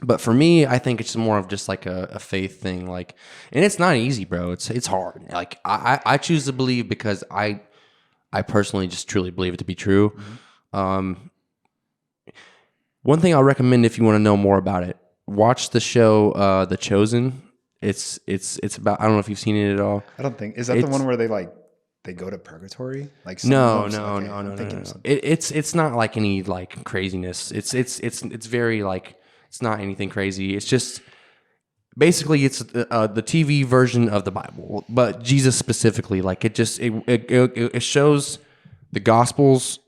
But for me, I think it's more of just like a faith thing, like, and it's not easy, bro. It's hard. Like I choose to believe because I personally just truly believe it to be true. One thing I'll recommend if you want to know more about it, watch the show The Chosen. It's about, I don't know if you've seen it at all. I don't think, is that the one where they go to purgatory? Like no. It's not like any like craziness. It's very like, it's not anything crazy. It's just basically it's the TV version of the Bible, but Jesus specifically. Like it shows the Gospels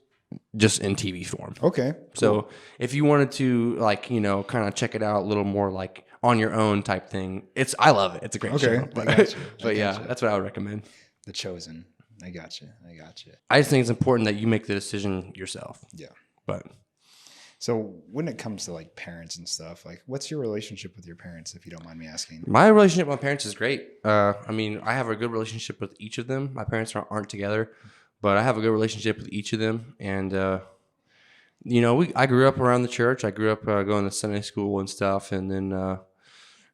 just in TV form. Okay. Cool. So if you wanted to like kind of check it out a little more like on your own type thing, I love it. It's a great show. I got you. But yeah, that's what I would recommend. The Chosen. I got you. I just think it's important that you make the decision yourself. Yeah. But so when it comes to like parents and stuff, like what's your relationship with your parents, if you don't mind me asking? my relationship with my parents is great. I mean, I have a good relationship with each of them. My parents aren't together, but I have a good relationship with each of them. And, I grew up around the church. I grew up going to Sunday school and stuff. And then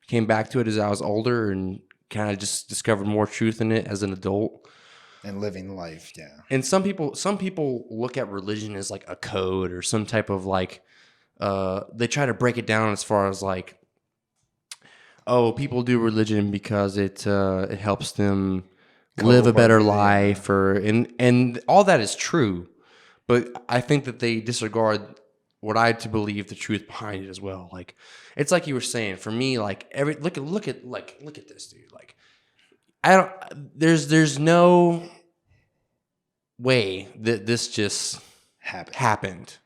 came back to it as I was older and kind of just discovered more truth in it as an adult. And living life, yeah. And some people look at religion as like a code or some type of like, they try to break it down as far as like, oh, people do religion because it helps them live a better life, and all that is true. But I think that they disregard what I to believe the truth behind it as well. Like, it's like you were saying. For me, like look at this, dude. Like, there's no way that this just happened.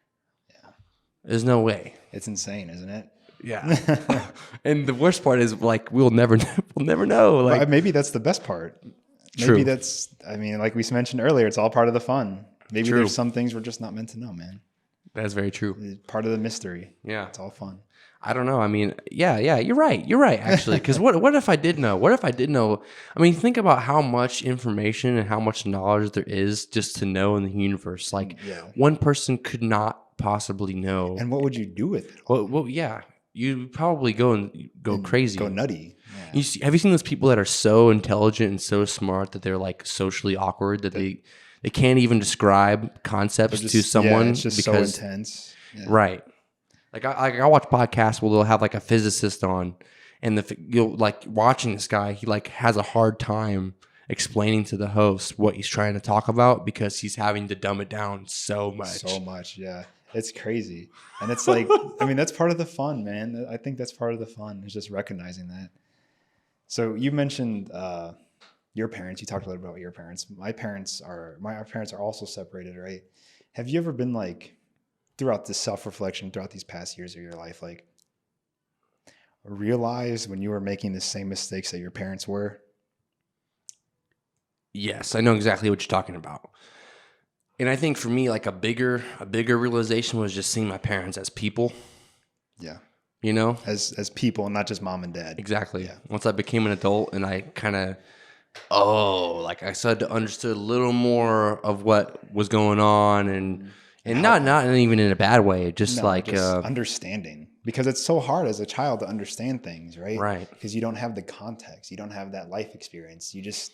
Yeah. There's no way. It's insane, isn't it? Yeah. And the worst part is like we'll never know. Like, well, maybe that's the best part. Maybe that's, I mean, like we mentioned earlier, it's all part of the fun. Maybe there's some things we're just not meant to know, man. That's very true. It's part of the mystery. Yeah. It's all fun. I don't know. I mean, yeah, you're right. You're right, actually. Because what if I did know? What if I did know? I mean, think about how much information and how much knowledge there is just to know in the universe. Like, one person could not possibly know. And what would you do with it? Well, yeah. You probably go crazy. Go nutty. Yeah. Have you seen those people that are so intelligent and so smart that they're like socially awkward, that they can't even describe concepts to someone? Yeah, it's just because, so intense. Yeah. Right. Like I watch podcasts where they'll have like a physicist on, and you'll like watching this guy. He like has a hard time explaining to the host what he's trying to talk about because he's having to dumb it down so much. So much, yeah. It's crazy, and it's like, I mean, that's part of the fun, man. I think that's part of the fun is just recognizing that. So you mentioned your parents. You talked a little about your parents. Our parents are also separated, right? Have you ever been like, throughout this self-reflection, throughout these past years of your life, like realize when you were making the same mistakes that your parents were? Yes, I know exactly what you're talking about. And I think for me, like a bigger realization was just seeing my parents as people. Yeah. You know? As people, not just mom and dad. Exactly. Yeah. Once I became an adult and I kind of, I started to understand a little more of what was going on and not even in a bad way, just understanding, because it's so hard as a child to understand things, right? Right. Because you don't have the context, you don't have that life experience. You just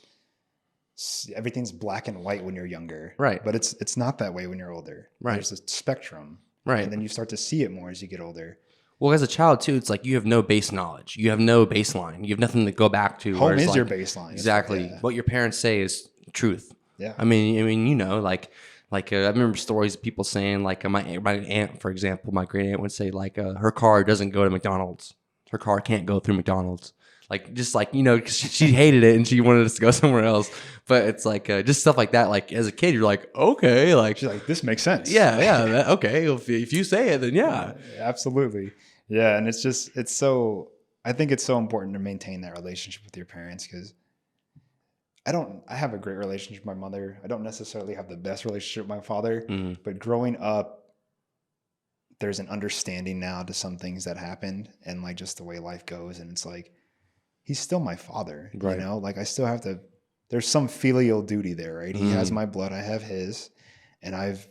everything's black and white when you're younger, right? But it's not that way when you're older, right? There's a spectrum, right? And then you start to see it more as you get older. Well, as a child too, it's like you have no base knowledge, you have no baseline, you have nothing to go back to. Home is like, your baseline, exactly. What your parents say is truth. Yeah. I mean, I remember stories of people saying, like, my aunt, for example, my great aunt would say, like, her car doesn't go to McDonald's. Her car can't go through McDonald's. Like, just like, 'cause she hated it and she wanted us to go somewhere else. But it's like, just stuff like that. Like, as a kid, you're like, okay. Like, she's like, this makes sense. Yeah. Okay. If you say it, then yeah. Absolutely. Yeah. And I think it's so important to maintain that relationship with your parents, because I have a great relationship with my mother. I don't necessarily have the best relationship with my father, but growing up, there's an understanding now to some things that happened and like just the way life goes. And it's like, he's still my father, right? Like I still have to, there's some filial duty there, right? He has my blood, I have his, and I've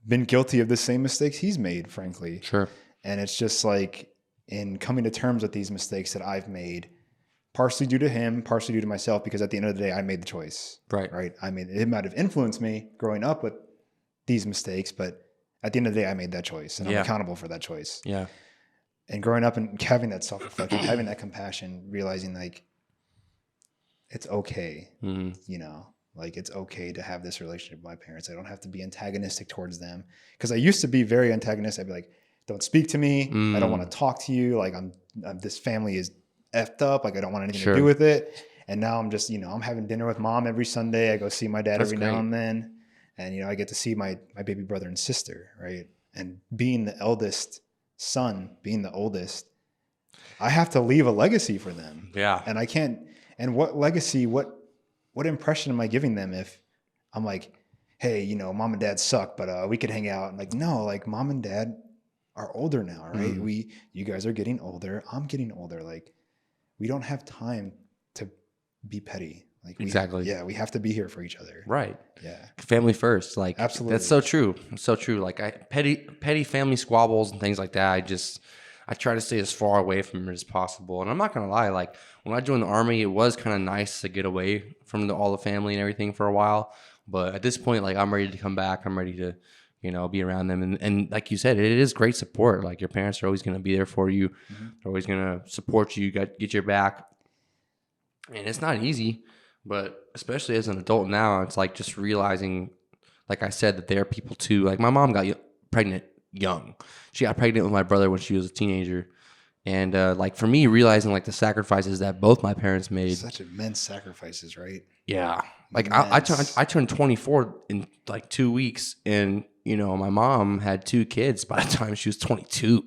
been guilty of the same mistakes he's made, frankly. Sure. And it's just like in coming to terms with these mistakes that I've made, partially due to him, partially due to myself, because at the end of the day, I made the choice. Right. I mean, it might have influenced me growing up with these mistakes, but at the end of the day, I made that choice, and I'm accountable for that choice. Yeah. And growing up and having that self-reflection, having that compassion, realizing like it's okay, like it's okay to have this relationship with my parents. I don't have to be antagonistic towards them, because I used to be very antagonistic. I'd be like, don't speak to me. I don't want to talk to you. Like this family is effed up. Like I don't want anything to do with it. And now I'm just, I'm having dinner with mom every Sunday. I go see my dad every now and then. And, I get to see my baby brother and sister. Right. And being the eldest son, being the oldest, I have to leave a legacy for them. Yeah. And I can't, and what legacy, what impression am I giving them if I'm like, hey, you know, mom and dad suck, but we could hang out. And like, no, like mom and dad are older now, right? You guys are getting older. I'm getting older. Like, we don't have time to be petty. Like Exactly. we have to be here for each other. Right. Yeah. Family first. Like, Absolutely. that's so true. It's so true. Like, petty family squabbles and things like that. I try to stay as far away from it as possible. And I'm not going to lie. Like, when I joined the Army, it was kind of nice to get away from all the family and everything for a while. But at this point, like, I'm ready to come back. I'm ready to, you know, be around them. And like you said, it is great support. Like, your parents are always going to be there for you. They're always going to support you, get your back. And it's not easy. But especially as an adult now, it's like just realizing, like I said, that there are people too. Like, my mom got pregnant young. She got pregnant with my brother when she was a teenager. And like, for me, realizing like the sacrifices that both my parents made. Such immense sacrifices, right? Yeah. Like, I turned 24 in like 2 weeks. And, you know, my mom had 2 kids by the time she was 22.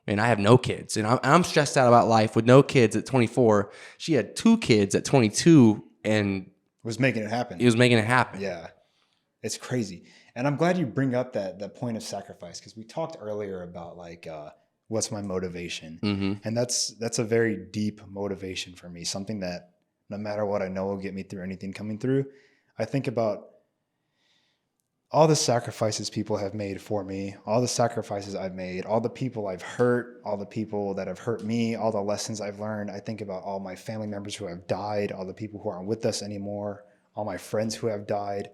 And I have no kids. And I'm stressed out about life with no kids at 24. She had 2 kids at 22. And was making it happen. He was making it happen. Yeah. It's crazy. And I'm glad you bring up that point of sacrifice, because we talked earlier about like what's my motivation. And that's a very deep motivation for me, something that no matter what I know will get me through anything coming through. I think about all the sacrifices people have made for me, all the sacrifices I've made, all the people I've hurt, all the people that have hurt me, all the lessons I've learned. I think about all my family members who have died, all the people who aren't with us anymore, all my friends who have died.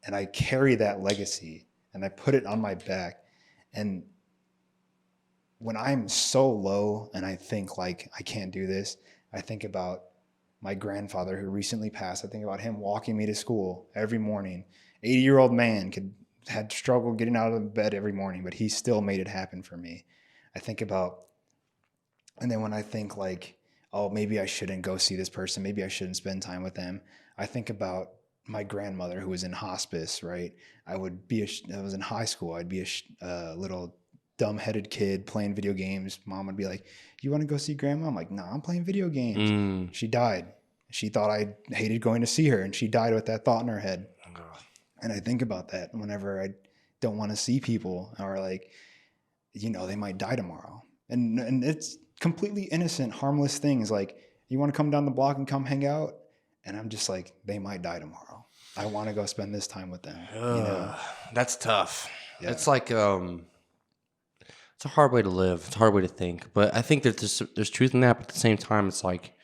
And I carry that legacy and I put it on my back. And when I'm so low and I think like, I can't do this, I think about my grandfather who recently passed. I think about him walking me to school every morning. 80-year-old man had struggled getting out of bed every morning, but he still made it happen for me. I think about, and then when I think like, oh, maybe I shouldn't go see this person, maybe I shouldn't spend time with them, I think about my grandmother who was in hospice, right? I was in high school. I'd be a little dumb-headed kid playing video games. Mom would be like, you want to go see grandma? I'm like, no, I'm playing video games. She died. She thought I hated going to see her, and she died with that thought in her head. And I think about that whenever I don't want to see people, or like, you know, they might die tomorrow. And it's completely innocent, harmless things. Like, you want to come down the block and come hang out? And I'm just like, they might die tomorrow. I want to go spend this time with them. You know? That's tough. Yeah. It's like, it's a hard way to live. It's a hard way to think. But I think that there's truth in that. But at the same time, it's like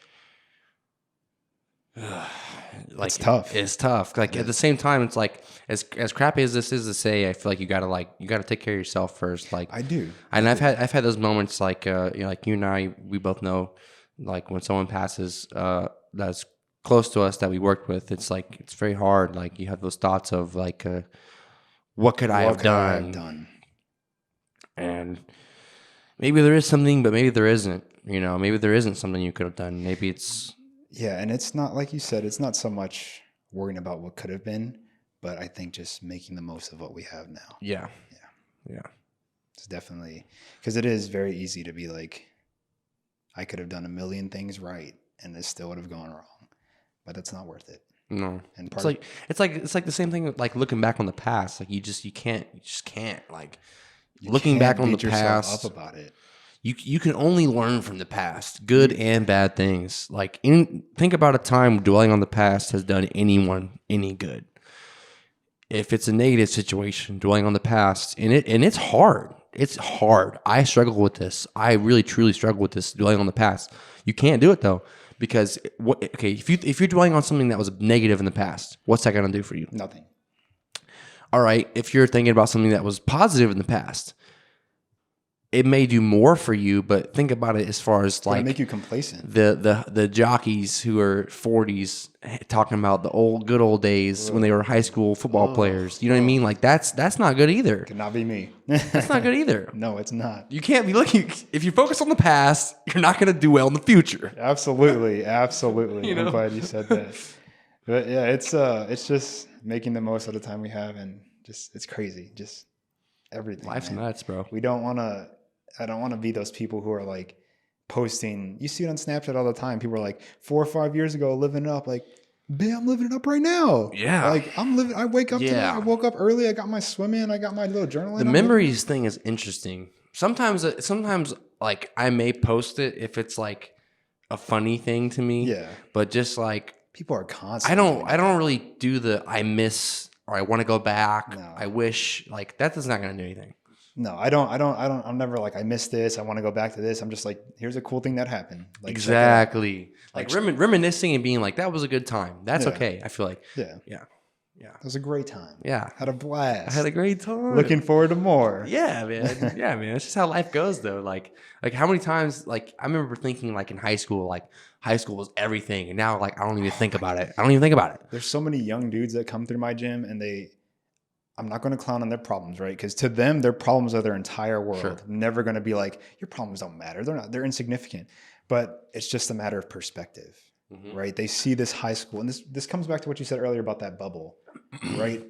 it's tough. It's tough. Like, at the same time, it's like, as crappy as this is to say, I feel like you gotta take care of yourself first. Like, I do. And I've had those moments, like, you know, like you and I, we both know, like, when someone passes, that's close to us that we worked with, it's like, it's very hard. Like, you have those thoughts of like, what could I have done? And maybe there is something, but maybe there isn't. You know, maybe there isn't something you could have done. Maybe it's. Yeah, and it's not, like you said, it's not so much worrying about what could have been, but I think just making the most of what we have now. Yeah. It's definitely, because it is very easy to be like, I could have done a million things right, and this still would have gone wrong, but it's not worth it. No, and it's like the same thing with, like, looking back on the past. Like, you just can't like, looking back on the past. Up about it. You can only learn from the past, good and bad things. Like, think about a time dwelling on the past has done anyone any good. If it's a negative situation, dwelling on the past, and it's hard. It's hard. I struggle with this. I really truly struggle with this, dwelling on the past. You can't do it though, because if you're dwelling on something that was negative in the past, what's that gonna do for you? Nothing. All right. If you're thinking about something that was positive in the past, it may do more for you, but think about it as far as like make you complacent. The jockeys who are 40s talking about the good old days when they were high school football players. You know what I mean? Like, that's not good either. Could not be me. That's not good either. No, it's not. You can't be looking. If you focus on the past, you're not going to do well in the future. Absolutely. I'm know? glad you said that. But yeah, it's just making the most of the time we have, and just, it's crazy. Just everything. Life's nuts, bro. I don't want to be those people who are like posting. You see it on Snapchat all the time. People are like, 4 or 5 years ago, living up. Like, Man, I'm living it up right now. Yeah. Like I wake up today. Yeah. I woke up early. I got my swim in. I got my little journal. The memories thing is interesting. Sometimes like I may post it if it's like a funny thing to me. Yeah. But just like People are constantly. I don't really do the I miss or I want to go back. No. I wish like that is not gonna do anything. No, I don't. I'm never like, I missed this. I want to go back to this. I'm just like, here's a cool thing that happened. Like, Exactly. Like reminiscing and being like, that was a good time. That's Yeah. okay. I feel like. Yeah. Yeah. Yeah. It was a great time. Yeah. Had a blast. I had a great time. Looking forward to more. Yeah, man. Yeah, man. It's just how life goes, though. Like how many times? Like I remember thinking, like in high school was everything, and now like I don't even think about it. I don't even think about it. There's so many young dudes that come through my gym, and I'm not going to clown on their problems, right? Because to them, their problems are their entire world. Sure. Never going to be like, your problems don't matter. They're not. They're insignificant. But it's just a matter of perspective, right? They see this high school, and this comes back to what you said earlier about that bubble, right?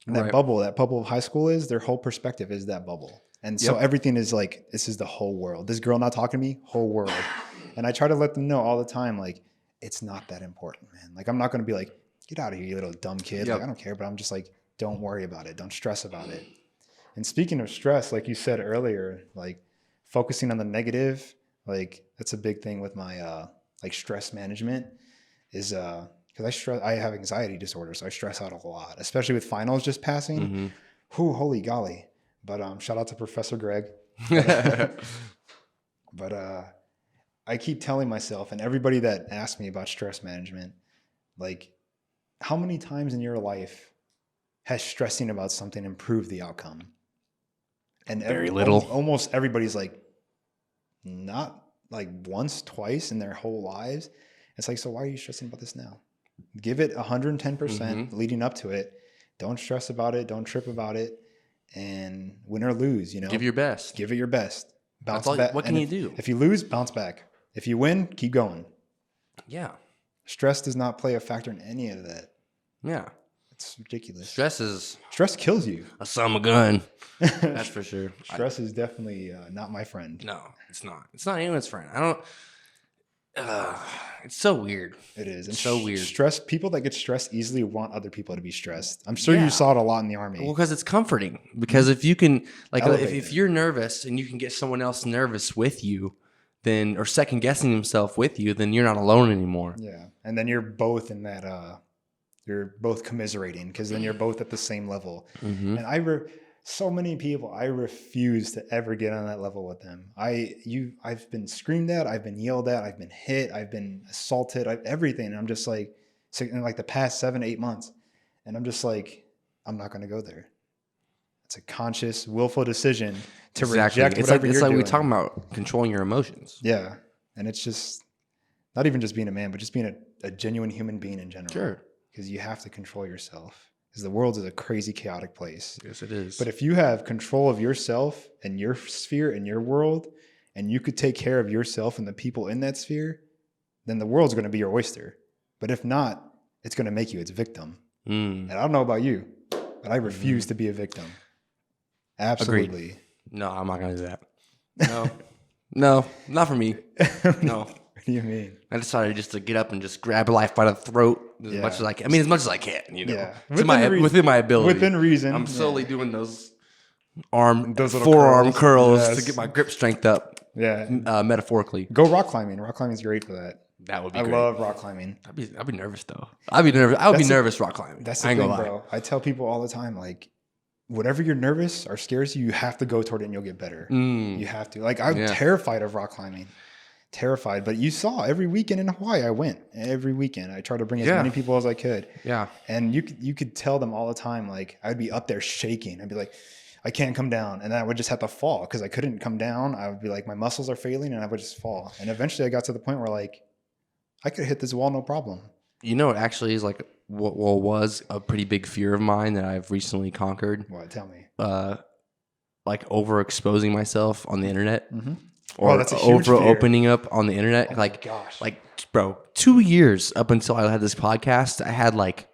And that bubble of high school is their whole perspective is that bubble. And so everything is like, this is the whole world. This girl not talking to me, whole world. And I try to let them know all the time, like, it's not that important, man. Like, I'm not going to be like, get out of here, you little dumb kid. Like, I don't care. But I'm just like, don't worry about it. Don't stress about it. And speaking of stress, like you said earlier, like focusing on the negative, like that's a big thing with my like stress management is because I have anxiety disorder, so I stress out a lot, especially with finals just passing. Whew, holy golly. But shout out to Professor Greg. But I keep telling myself and everybody that asks me about stress management, like how many times in your life has stressing about something improved the outcome? And very little. Almost everybody's like, not like once, twice in their whole lives. It's like, so why are you stressing about this now? Give it 110% leading up to it. Don't stress about it. Don't trip about it. And win or lose, give your best. Give it your best. Bounce all, back. What can you do? If you lose, bounce back. If you win, keep going. Yeah. Stress does not play a factor in any of that. Yeah. It's ridiculous. Stress kills you. A summer gun. That's for sure. Stress is definitely not my friend. No, it's not. It's not anyone's friend. I don't. It's so weird. It is. It's so weird. People that get stressed easily want other people to be stressed. I'm sure you saw it a lot in the Army. Well, because it's comforting. Because if you can, like, if you're nervous and you can get someone else nervous with you, then or second guessing himself with you, then you're not alone anymore. Yeah, and then you're both in that. You're both commiserating because then you're both at the same level. And so many people, I refuse to ever get on that level with them. I've been screamed at, I've been yelled at, I've been hit, I've been assaulted, everything. And I'm just like, in like the past 7-8 months, and I'm just like, I'm not going to go there. It's a conscious, willful decision to reject whatever you're doing. It's like we're talking about controlling your emotions. Yeah, and it's just not even just being a man, but just being a genuine human being in general. Sure. Because you have to control yourself. Because the world is a crazy, chaotic place. Yes, it is. But if you have control of yourself and your sphere and your world, and you could take care of yourself and the people in that sphere, then the world's going to be your oyster. But if not, it's going to make you its victim. And I don't know about you, but I refuse to be a victim. Absolutely. Agreed. No, I'm not going to do that. No, not for me. No. What do you mean? I decided just to get up and just grab life by the throat as much as I can. I mean, as much as I can, Yeah. Within my ability. Within reason. I'm slowly doing those little forearm curls yes. to get my grip strength up. Yeah. Metaphorically. Go rock climbing. Rock climbing is great for that. That would be I great. love rock climbing. I'd be nervous though. I would be nervous rock climbing. That's the thing, bro. I tell people all the time, like, whatever you're nervous or scares you have to go toward it and you'll get better. You have to. Like, I'm terrified of rock climbing. Terrified. But you saw every weekend in Hawaii, I went. Every weekend. I tried to bring as many people as I could. Yeah. And you could tell them all the time, like, I'd be up there shaking. I'd be like, I can't come down. And then I would just have to fall because I couldn't come down. I would be like, my muscles are failing and I would just fall. And eventually I got to the point where, like, I could hit this wall no problem. You know, it actually is like what was a pretty big fear of mine that I've recently conquered. What? Tell me. Like overexposing myself on the internet, or that's a huge fear. Opening up on the internet. Oh like, gosh. Like, bro, 2 years up until I had this podcast, I had like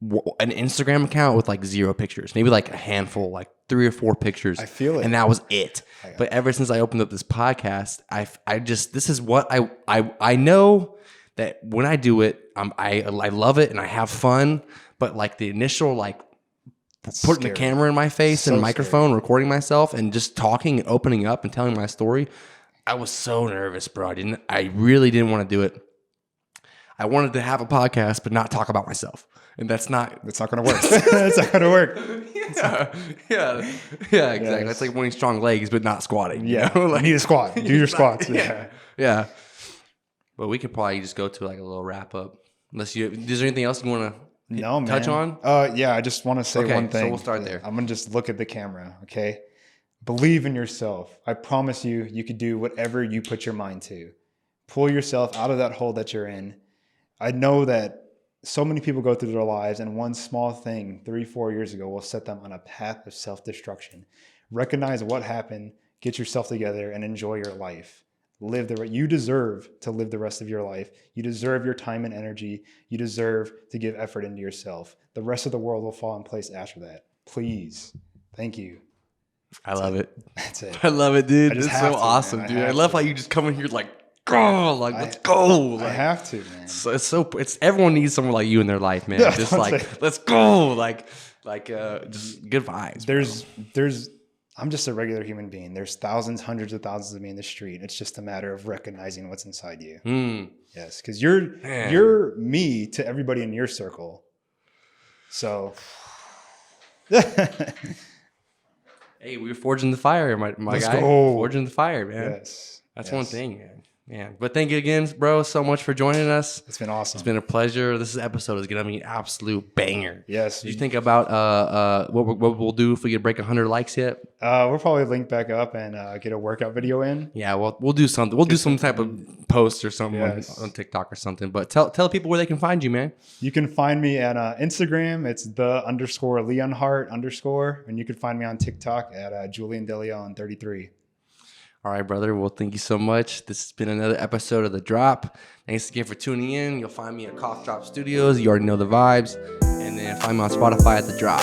an Instagram account with like 0 pictures, maybe like a handful, like 3 or 4 pictures. I feel it, and that was it. But ever since I opened up this podcast, I just this is what I know that when I do it, I love it and I have fun. But like the initial like That's putting scary. the camera in my face So and microphone, recording myself and just talking and opening up and telling my story, I was so nervous, bro. I really didn't want to do it. I wanted to have a podcast, but not talk about myself. And that's not going to work. That's not going to work. yeah, exactly. Yes. It's like wanting strong legs, but not squatting. Yeah. You know? Like, you need a squat. Do your squats. yeah. But we could probably just go to like a little wrap up. Is there anything else you want to touch on? Yeah, I just want to say one thing. So we'll start there. I'm going to just look at the camera, okay? Believe in yourself. I promise you, you could do whatever you put your mind to. Pull yourself out of that hole that you're in. I know that so many people go through their lives, and one small thing 3-4 years ago will set them on a path of self-destruction. Recognize what happened, get yourself together, and enjoy your life. You deserve to live the rest of your life. You deserve your time and energy. You deserve to give effort into yourself. The rest of the world will fall in place after that. Please. Thank you. I love it. That's it. I love it, dude. It's so awesome, dude. I love how you just come in here like, go, like let's go. Like, I have to, man. It's everyone needs someone like you in their life, man. Yeah, Just like let's go, like just good vibes. I'm just a regular human being. There's thousands, hundreds of thousands of me in the street. It's just a matter of recognizing what's inside you. Yes, because you're me to everybody in your circle. So, hey, we were forging the fire, my Let's guy. go. Forging the fire, man. yes, That's one thing, man. But thank you again, bro, so much for joining us. It's been awesome. It's been a pleasure. This episode is gonna be an absolute banger. Yes. Did you think about what we'll do if we could break 100 likes yet? We'll probably link back up and get a workout video in. Yeah, we'll do something. We'll do some type of post or something on TikTok or something. But tell people where they can find you, man. You can find me at Instagram. It's _LeonHart_. And you can find me on TikTok at Julian Deleon 33. All right, brother. Well, thank you so much. This has been another episode of The Drop. Thanks again for tuning in. You'll find me at KaufdropStudios. You already know the vibes. And then find me on Spotify at The Drop.